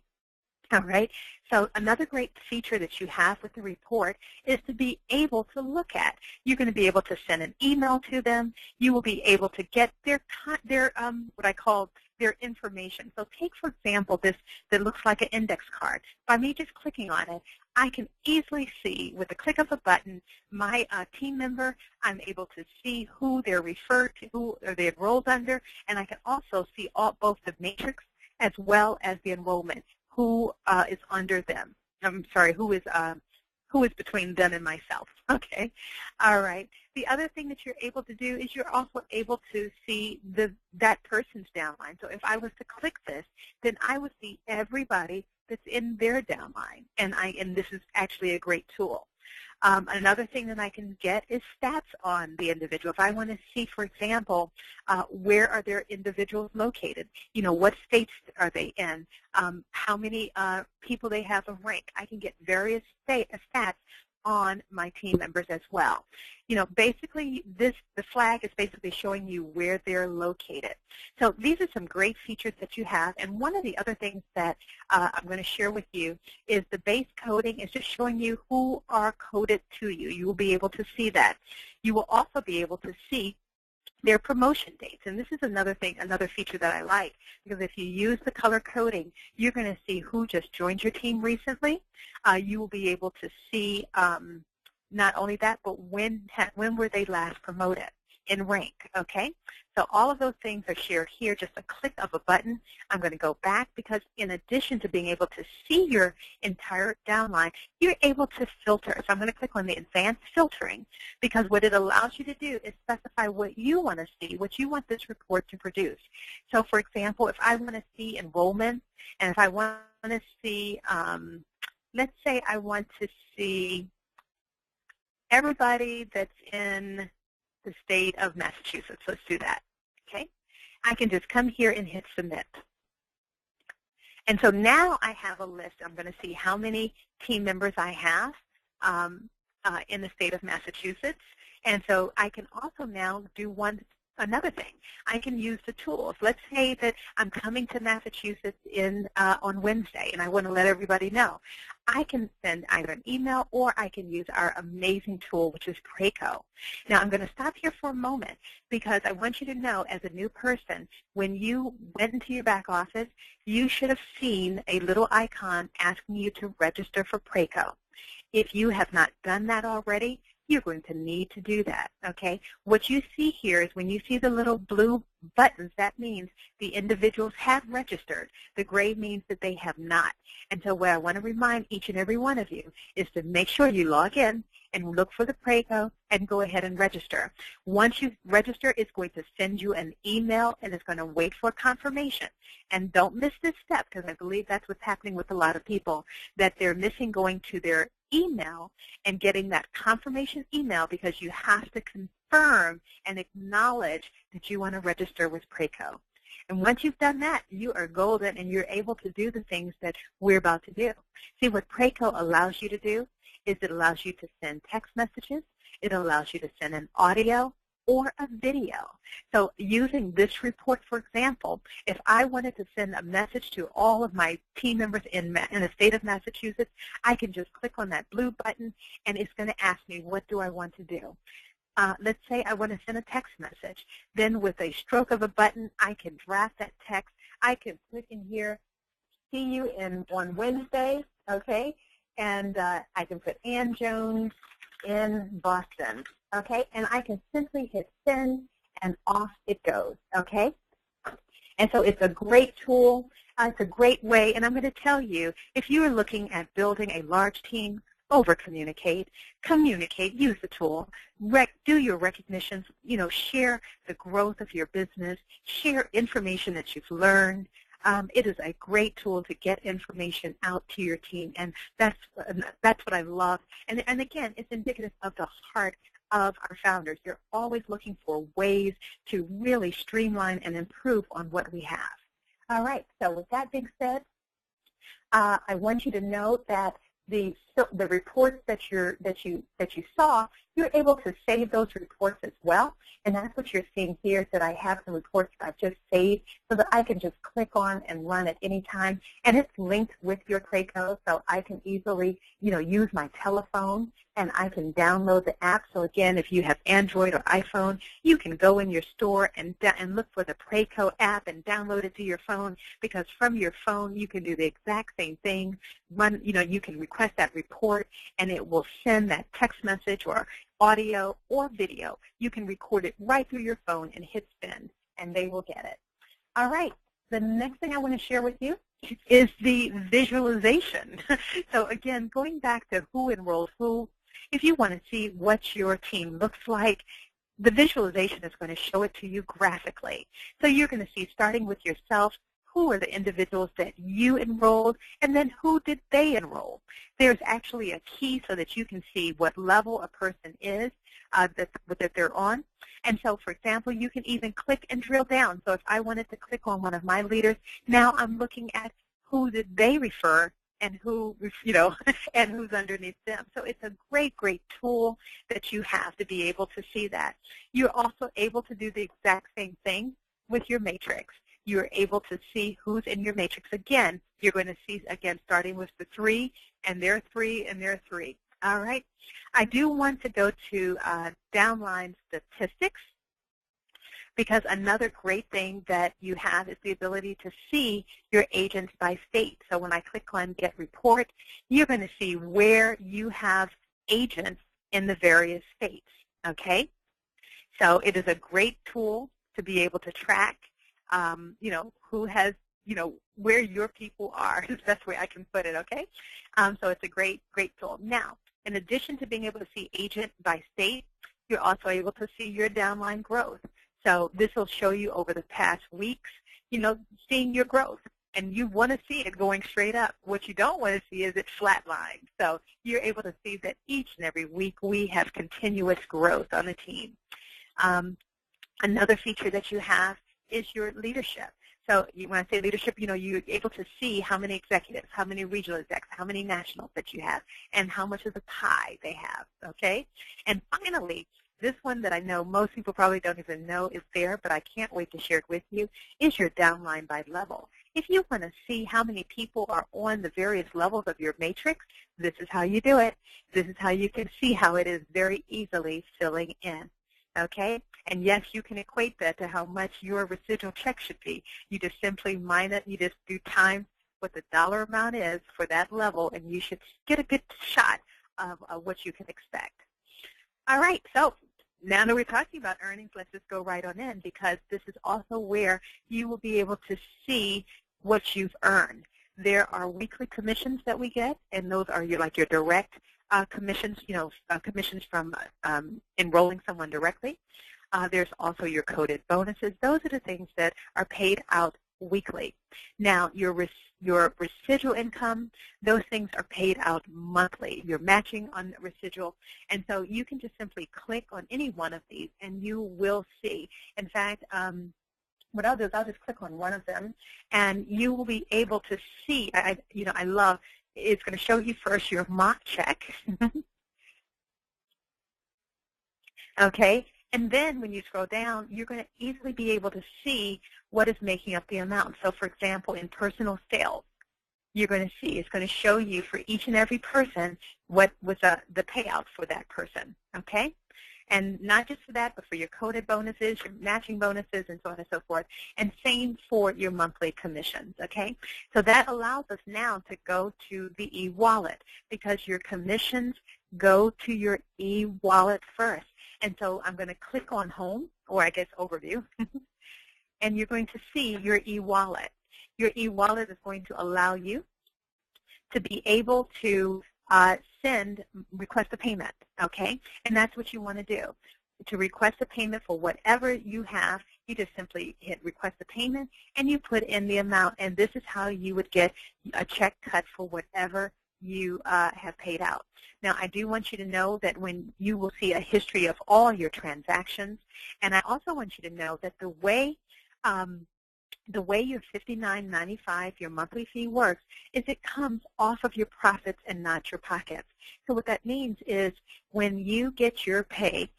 All right. So another great feature that you have with the report is to be able to look at. You're going to be able to send an email to them. You will be able to get their what I call their information. So take, for example, this that looks like an index card. By me just clicking on it, I can easily see with the click of a button my team member. I'm able to see who they're referred to, who they're enrolled under, and I can also see both the matrix as well as the enrollment. Who is under them? I'm sorry, who is between them and myself? Okay, all right. The other thing that you're able to do is you're also able to see that person's downline. So if I was to click this, then I would see everybody that's in their downline, and this is actually a great tool. Another thing that I can get is stats on the individual. If I want to see, for example, where are their individuals located? You know, what states are they in? How many people they have of rank? I can get various stats on my team members as well. You know, basically the flag is basically showing you where they're located. So these are some great features that you have, and one of the other things that I'm going to share with you is the base coding is just showing you who are coded to you. You will be able to see that. You will also be able to see their promotion dates, and this is another feature that I like, because if you use the color coding, you're going to see who just joined your team recently. You will be able to see not only that, but when were they last promoted. in rank, okay? So all of those things are shared here, just a click of a button. I'm going to go back because in addition to being able to see your entire downline, you're able to filter. So I'm going to click on the advanced filtering because what it allows you to do is specify what you want to see, what you want this report to produce. So for example, if I want to see enrollment and if I want to see, let's say I want to see everybody that's in the state of Massachusetts. Let's do that, okay? I can just come here and hit submit. And so now I have a list. I'm going to see how many team members I have in the state of Massachusetts. And so I can also now do another thing. I can use the tools. Let's say that I'm coming to Massachusetts on Wednesday, and I want to let everybody know. I can send either an email or I can use our amazing tool, which is Preco. Now, I'm going to stop here for a moment because I want you to know, as a new person, when you went into your back office, you should have seen a little icon asking you to register for Preco. If you have not done that already, you're going to need to do that, okay? What you see here is when you see the little blue buttons, that means the individuals have registered. The gray means that they have not. And so what I want to remind each and every one of you is to make sure you log in and look for the Preco and go ahead and register. Once you register, it's going to send you an email and it's going to wait for confirmation. And don't miss this step because I believe that's what's happening with a lot of people, that they're missing going to their email and getting that confirmation email because you have to confirm and acknowledge that you want to register with Preco. And once you've done that, you are golden and you're able to do the things that we're about to do. See, what Preco allows you to do is it allows you to send text messages, it allows you to send an audio or a video. So using this report, for example, if I wanted to send a message to all of my team members in the state of Massachusetts, I can just click on that blue button and it's going to ask me, what do I want to do? Let's say I want to send a text message. Then with a stroke of a button, I can draft that text. I can click in here, see you on Wednesday, okay? And I can put Ann Jones in Boston, okay? And I can simply hit send, and off it goes, okay? And so it's a great tool. It's a great way, and I'm going to tell you, if you are looking at building a large team, over-communicate, communicate, use the tool, do your recognitions, share the growth of your business, share information that you've learned. It is a great tool to get information out to your team, and that's what I love. And again, it's indicative of the heart of our founders. They're always looking for ways to really streamline and improve on what we have. All right, so with that being said, I want you to know that the reports that you saw, you're able to save those reports as well. And that's what you're seeing here, is that I have the reports that I've just saved so that I can just click on and run at any time. And it's linked with your Preco, so I can easily, use my telephone and I can download the app. So again, if you have Android or iPhone, you can go in your store and look for the Preco app and download it to your phone, because from your phone you can do the exact same thing. You can request that report and it will send that text message or audio or video. You can record it right through your phone and hit send, and they will get it. All right, the next thing I want to share with you is the visualization. So again, going back to who enrolled who, if you want to see what your team looks like, the visualization is going to show it to you graphically. So you're going to see, starting with yourself, who are the individuals that you enrolled, and then who did they enroll. There's actually a key so that you can see what level a person is that they're on. And so, for example, you can even click and drill down. So if I wanted to click on one of my leaders, now I'm looking at who did they refer and who, and who's underneath them. So it's a great, great tool that you have to be able to see that. You're also able to do the exact same thing with your matrix. You're able to see who's in your matrix. Again, you're going to see, again, starting with the 3, and there are 3, and there are 3. All right. I do want to go to downline statistics, because another great thing that you have is the ability to see your agents by state. So when I click on Get Report, you're going to see where you have agents in the various states, okay? So it is a great tool to be able to track, who has, where your people are, is the best way I can put it, okay? So it's a great, great tool. Now, in addition to being able to see agent by state, you're also able to see your downline growth. So this will show you over the past weeks, seeing your growth. And you want to see it going straight up. What you don't want to see is it flatlined. So you're able to see that each and every week we have continuous growth on the team. Another feature that you have is your leadership. So when I say leadership, you're able to see how many executives, how many regional execs, how many nationals that you have, and how much of the pie they have, okay? And finally, this one that I know most people probably don't even know is there, but I can't wait to share it with you, is your downline by level. If you want to see how many people are on the various levels of your matrix, this is how you do it. This is how you can see how it is very easily filling in. Okay? And yes, you can equate that to how much your residual check should be. You just simply mine it. You just do times what the dollar amount is for that level, and you should get a good shot of what you can expect. All right, so now that we're talking about earnings, let's just go right on in, because this is also where you will be able to see what you've earned. There are weekly commissions that we get, and those are your direct commissions, commissions from enrolling someone directly. There's also your coded bonuses. Those are the things that are paid out weekly. Now, your residual income, those things are paid out monthly. You're matching on residual, and so you can just simply click on any one of these, and you will see. In fact, what I'll do is I'll just click on one of them, and you will be able to see. I love. It's going to show you first your mock check. Okay. And then when you scroll down, you're going to easily be able to see what is making up the amount. So, for example, in personal sales, you're going to see it's going to show you for each and every person what was the payout for that person, okay? And not just for that, but for your coded bonuses, your matching bonuses, and so on and so forth. And same for your monthly commissions, okay? So that allows us now to go to the e-wallet, because your commissions go to your e-wallet first. And so I'm going to click on Home, or I guess Overview, and you're going to see your e-wallet. Your e-wallet is going to allow you to be able to request a payment, okay? And that's what you want to do. To request a payment for whatever you have, you just simply hit Request a Payment, and you put in the amount, and this is how you would get a check cut for whatever you have paid out. Now, I do want you to know that when you will see a history of all your transactions, and I also want you to know that the way your $59.95, your monthly fee works, is it comes off of your profits and not your pockets. So what that means is when you get your pay,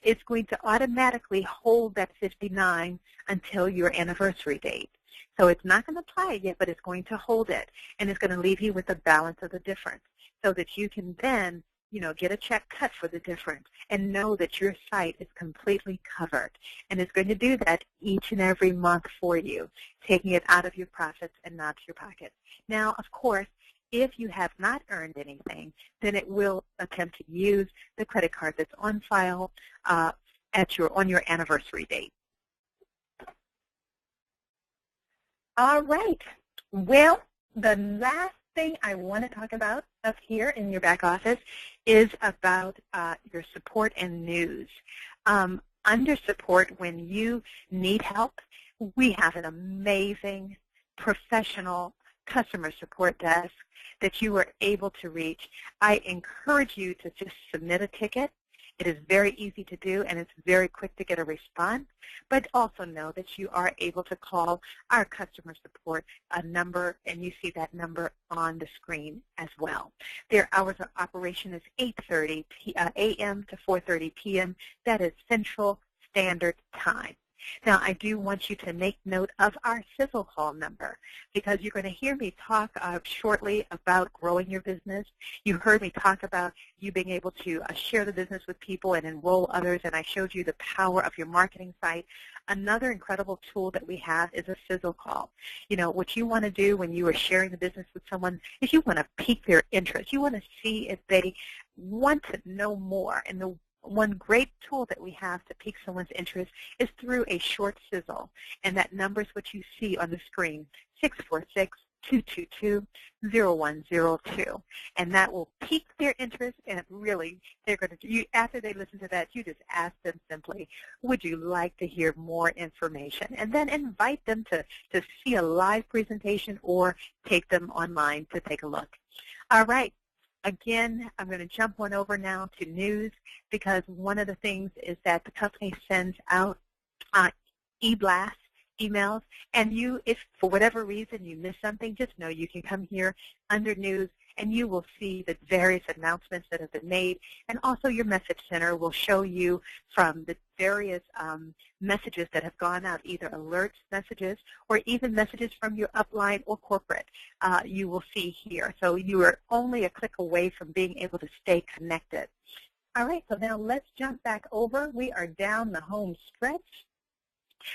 it's going to automatically hold that $59 until your anniversary date. So it's not going to apply it yet, but it's going to hold it, and it's going to leave you with the balance of the difference, so that you can then, get a check cut for the difference and know that your site is completely covered. And it's going to do that each and every month for you, taking it out of your profits and not your pockets. Now, of course, if you have not earned anything, then it will attempt to use the credit card that's on file on your anniversary date. All right. Well, the last thing I want to talk about up here in your back office is about your support and news. Under support, when you need help, we have an amazing professional customer support desk that you are able to reach. I encourage you to just submit a ticket. It is very easy to do, and it's very quick to get a response. But also know that you are able to call our customer support number, and you see that number on the screen as well. Their hours of operation is 8:30 a.m. to 4:30 p.m. That is Central Standard Time. Now, I do want you to make note of our sizzle call number, because you're going to hear me talk shortly about growing your business. You heard me talk about you being able to share the business with people and enroll others, and I showed you the power of your marketing site. Another incredible tool that we have is a sizzle call. What you want to do when you are sharing the business with someone is you want to pique their interest. You want to see if they want to know more and one great tool that we have to pique someone's interest is through a short sizzle, and that number is what you see on the screen, 646-222-0102, and that will pique their interest, and really, they're going to, after they listen to that, you just ask them simply, would you like to hear more information? And then invite them to see a live presentation or take them online to take a look. All right. Again, I'm going to jump on over now to news, because one of the things is that the company sends out e-blasts, emails, and you, if for whatever reason you miss something, just know you can come here under news and you will see the various announcements that have been made, and also your message center will show you from the various messages that have gone out, either alerts messages or even messages from your upline or corporate. You will see here. So you are only a click away from being able to stay connected. All right, so now let's jump back over. We are down the home stretch,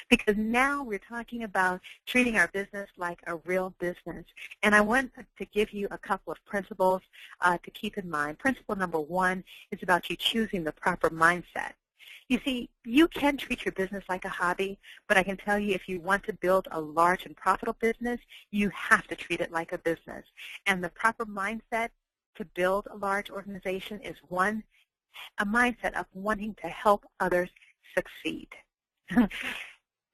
because now we're talking about treating our business like a real business. And I want to give you a couple of principles to keep in mind. Principle number 1 is about you choosing the proper mindset. You see, you can treat your business like a hobby, but I can tell you, if you want to build a large and profitable business, you have to treat it like a business. And the proper mindset to build a large organization is, 1, a mindset of wanting to help others succeed.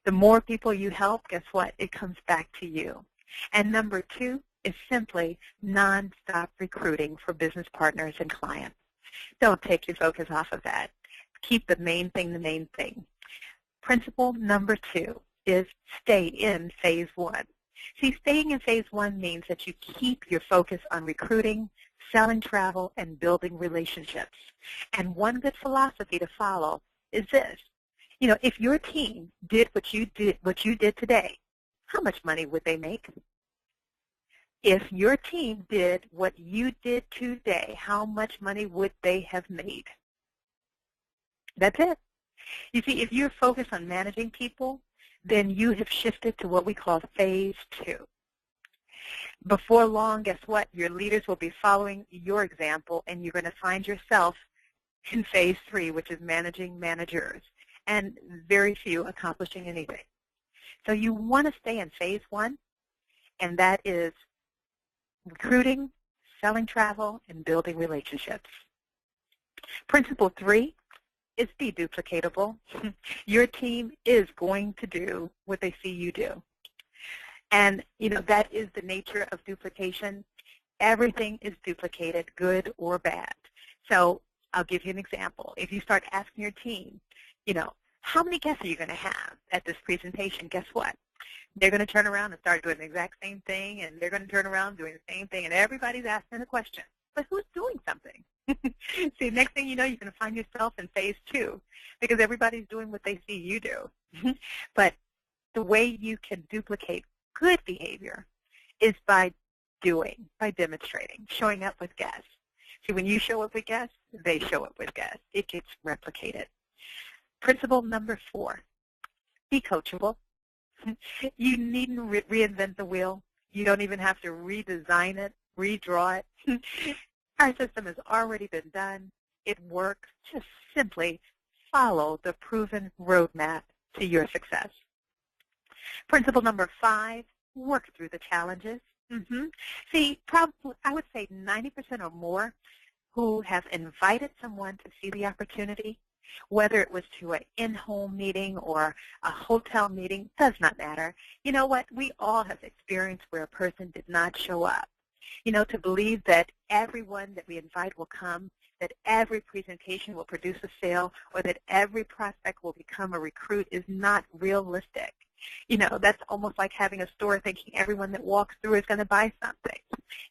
The more people you help, guess what? It comes back to you. And number 2 is simply nonstop recruiting for business partners and clients. Don't take your focus off of that. Keep the main thing the main thing. Principle number 2 is stay in phase 1. See, staying in phase 1 means that you keep your focus on recruiting, selling travel, and building relationships. And one good philosophy to follow is this. You know, if your team did what you did today, how much money would they make? If your team did what you did today, how much money would they have made? That's it. You see, if you're focused on managing people, then you have shifted to what we call phase 2. Before long, guess what? Your leaders will be following your example, and you're going to find yourself in phase 3, which is managing managers, and very few accomplishing anything. So you want to stay in phase 1, and that is recruiting, selling travel, and building relationships. Principle 3 is be duplicatable. Your team is going to do what they see you do. And, you know, that is the nature of duplication. Everything is duplicated, good or bad. So I'll give you an example. If you start asking your team, you know, how many guests are you going to have at this presentation? Guess what? They're going to turn around and start doing the exact same thing, and they're going to turn around doing the same thing, and everybody's asking a question. But who's doing something? See, next thing you know, you're going to find yourself in phase 2, because everybody's doing what they see you do. But the way you can duplicate good behavior is by doing, by demonstrating, showing up with guests. See, when you show up with guests, they show up with guests. It gets replicated. Principle number 4, be coachable. You needn't reinvent the wheel. You don't even have to redesign it, redraw it. Our system has already been done. It works. Just simply follow the proven roadmap to your success. Principle number 5, work through the challenges. See, probably, I would say 90% or more who have invited someone to see the opportunity, whether it was to an in-home meeting or a hotel meeting, does not matter. You know what? We all have experienced where a person did not show up. You know, to believe that everyone that we invite will come, that every presentation will produce a sale, or that every prospect will become a recruit is not realistic. You know, that's almost like having a store thinking everyone that walks through is going to buy something.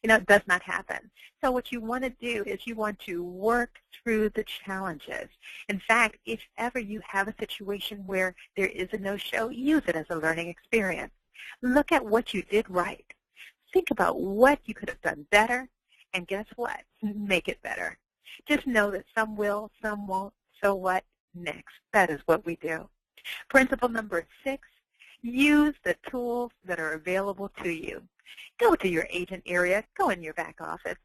You know, it does not happen. So what you want to do is you want to work through the challenges. In fact, if ever you have a situation where there is a no-show, use it as a learning experience. Look at what you did right. Think about what you could have done better, and guess what? Make it better. Just know that some will, some won't. So what? Next. That is what we do. Principle number 6, use the tools that are available to you. Go to your agent area. Go in your back office.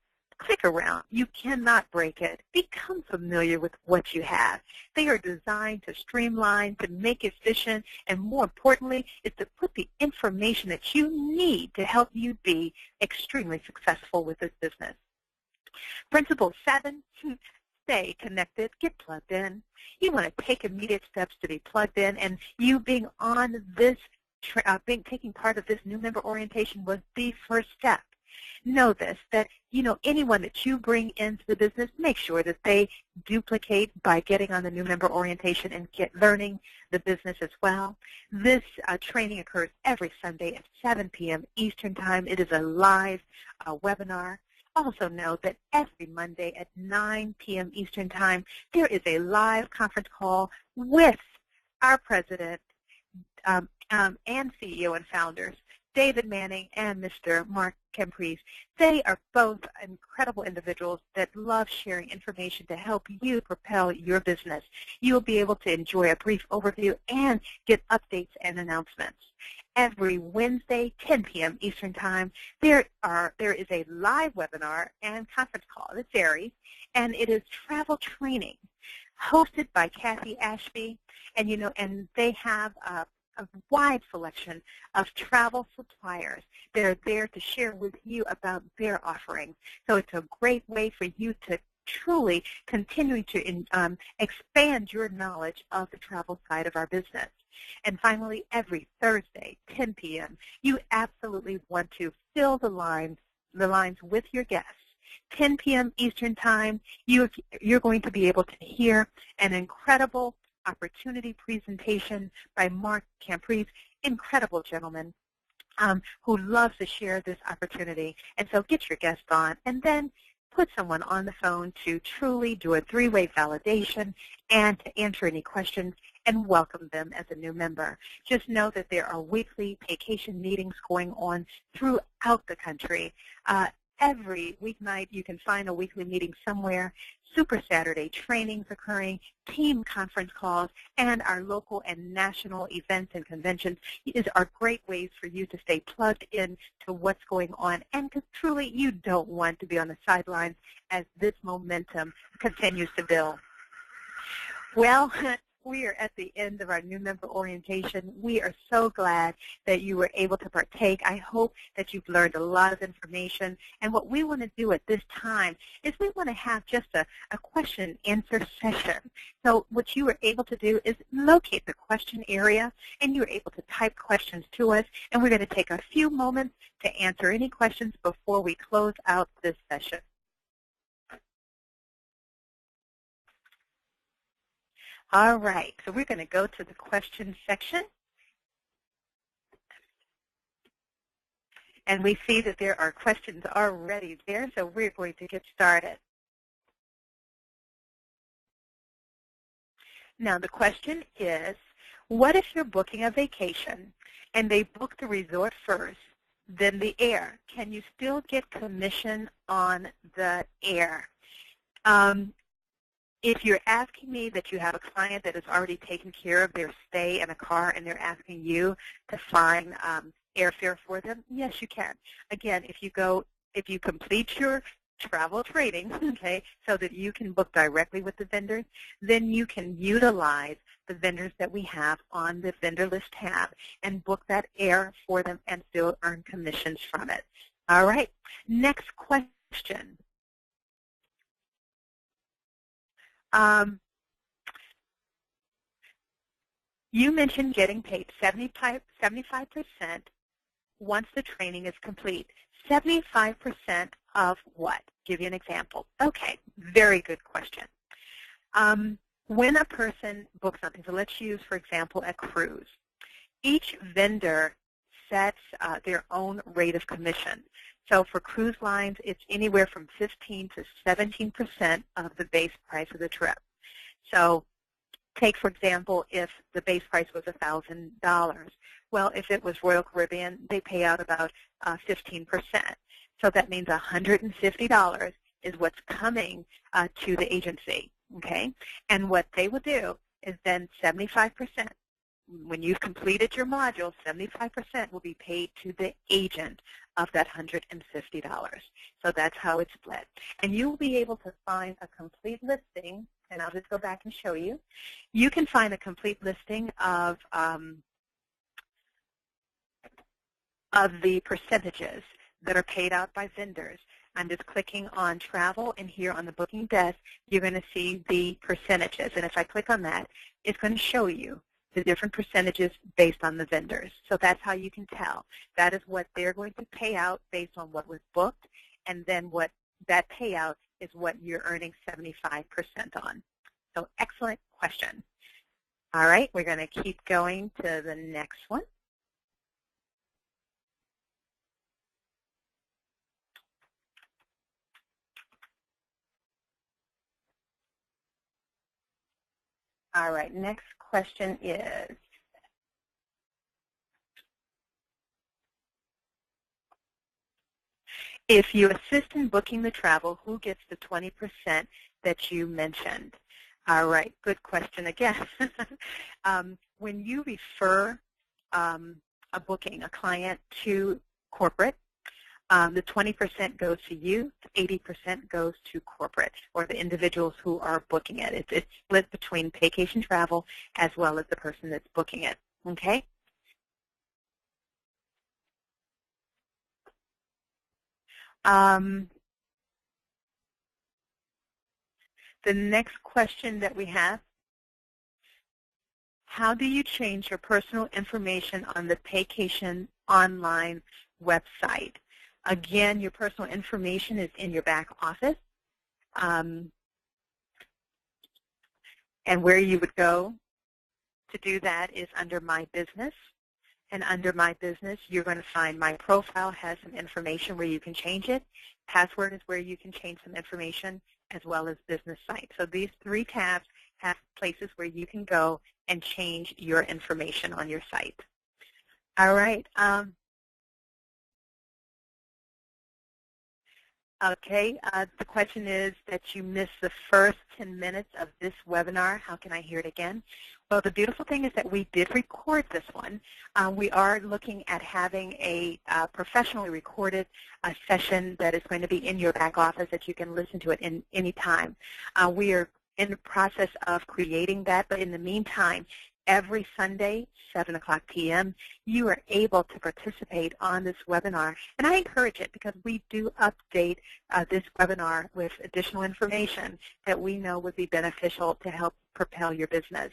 click around. You cannot break it. Become familiar with what you have. They are designed to streamline, to make efficient, and more importantly, is to put the information that you need to help you be extremely successful with this business. Principle 7, stay connected, get plugged in. You want to take immediate steps to be plugged in, and you being on this, taking part of this new member orientation was the first step. Know this, that anyone that you bring into the business, make sure that they duplicate by getting on the new member orientation and learning the business as well. This training occurs every Sunday at 7 p.m. Eastern Time. It is a live webinar. Also know that every Monday at 9 p.m. Eastern Time, there is a live conference call with our president and CEO and founders, David Manning and Mr. Mark Camprise. They are both incredible individuals that love sharing information to help you propel your business. You will be able to enjoy a brief overview and get updates and announcements. Every Wednesday, 10 p.m. Eastern Time, there is a live webinar and conference call. It varies, and it is travel training hosted by Kathy Ashby, and they have a wide selection of travel suppliers. They're there to share with you about their offerings. So it's a great way for you to truly continue to expand your knowledge of the travel side of our business. And finally, every Thursday, 10 p.m., you absolutely want to fill the lines with your guests. 10 p.m. Eastern Time, you're going to be able to hear an incredible opportunity presentation by Mark Camprise, incredible gentleman who loves to share this opportunity. And so get your guest on, and then put someone on the phone to truly do a three-way validation and to answer any questions and welcome them as a new member. Just know that there are weekly Paycation meetings going on throughout the country. Every weeknight you can find a weekly meeting somewhere. Super Saturday trainings occurring, team conference calls, and our local and national events and conventions are great ways for you to stay plugged in to what's going on, and because truly you don't want to be on the sidelines as this momentum continues to build. Well, we are at the end of our new member orientation. We are so glad that you were able to partake. I hope that you've learned a lot of information. And what we want to do at this time is we want to have just a question and answer session. So what you were able to do is locate the question area, and you were able to type questions to us. And we're going to take a few moments to answer any questions before we close out this session. All right, so we're going to go to the question section. And we see that there are questions already there, so we're going to get started. Now, the question is, what if you're booking a vacation and they book the resort first, then the air? Can you still get commission on the air? If you're asking me that you have a client that has already taken care of their stay in a car and they're asking you to find airfare for them, yes, you can. Again, if you complete your travel training, okay, so that you can book directly with the vendors, then you can utilize the vendors that we have on the vendor list tab and book that air for them and still earn commissions from it. All right, next question. You mentioned getting paid 75% once the training is complete. 75% of what? Give you an example. Okay, very good question. When a person books something, so let's use, for example, a cruise. Each vendor sets their own rate of commission. So for cruise lines, it's anywhere from 15 to 17% of the base price of the trip. So take, for example, if the base price was $1,000. Well, if it was Royal Caribbean, they pay out about 15%. So that means $150 is what's coming to the agency, okay? And what they will do is then 75% when you've completed your module, 75% will be paid to the agent of that $150. So that's how it's split. And you'll be able to find a complete listing, and I'll just go back and show you. You can find a complete listing of the percentages that are paid out by vendors. I'm just clicking on travel, and here on the booking desk, you're going to see the percentages. And if I click on that, it's going to show you the different percentages based on the vendors. So that's how you can tell. That is what they're going to pay out based on what was booked, and then what that payout is what you're earning 75% on. So excellent question. All right, we're going to keep going to the next one. All right, next question is, if you assist in booking the travel, who gets the 20% that you mentioned? All right, good question again. When you refer a booking, a client to corporate, the 20% goes to you, 80% goes to corporate, or the individuals who are booking it. It's split between Paycation Travel as well as the person that's booking it, okay? The next question that we have, how do you change your personal information on the Paycation online website? Again, your personal information is in your back office. And where you would go to do that is under My Business. And under My Business, you're going to find My Profile has some information where you can change it. Password is where you can change some information, as well as Business Site. So these three tabs have places where you can go and change your information on your site. All right. Okay, the question is that you missed the first 10 minutes of this webinar. How can I hear it again? Well, the beautiful thing is that we did record this one. We are looking at having a professionally recorded session that is going to be in your back office that you can listen to it in any time. We are in the process of creating that, but in the meantime, every Sunday, 7 o'clock p.m., you are able to participate on this webinar. And I encourage it because we do update this webinar with additional information that we know would be beneficial to help propel your business.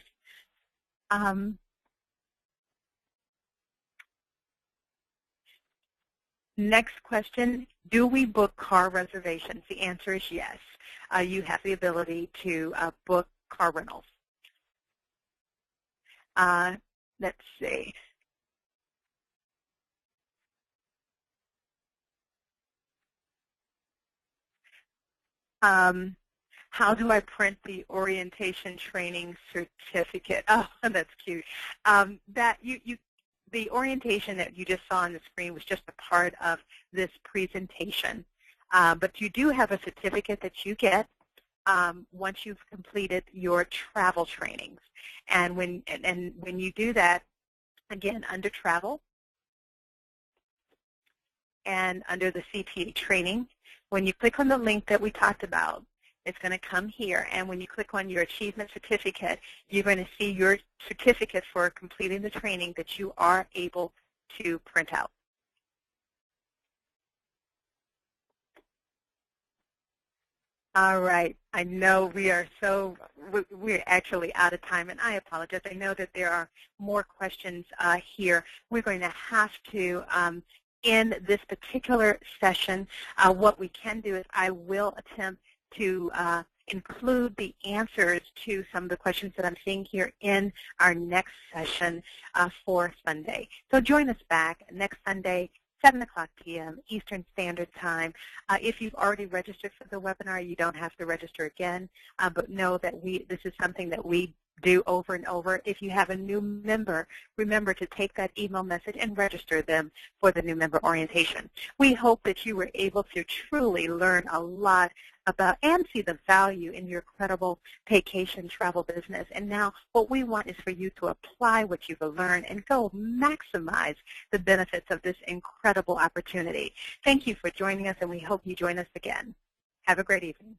Next question, do we book car reservations? The answer is yes. You have the ability to book car rentals. Let's see. How do I print the orientation training certificate? Oh, that's cute. The orientation that you just saw on the screen was just a part of this presentation. But you do have a certificate that you get once you've completed your travel trainings. And when you do that, again, under travel and under the CTA training, when you click on the link that we talked about, it's going to come here. And when you click on your achievement certificate, you're going to see your certificate for completing the training that you are able to print out. All right. I know we're actually out of time, and I apologize. I know that there are more questions here. We're going to have to end this particular session. What we can do is I will attempt to include the answers to some of the questions that I'm seeing here in our next session for Sunday. So join us back next Sunday, 7 o'clock p.m. Eastern Standard Time. If you've already registered for the webinar, you don't have to register again, but know that this is something that we do over and over. If you have a new member, remember to take that email message and register them for the new member orientation. We hope that you were able to truly learn a lot about and see the value in your credible Paycation travel business. And now what we want is for you to apply what you've learned and go maximize the benefits of this incredible opportunity. Thank you for joining us, and we hope you join us again. Have a great evening.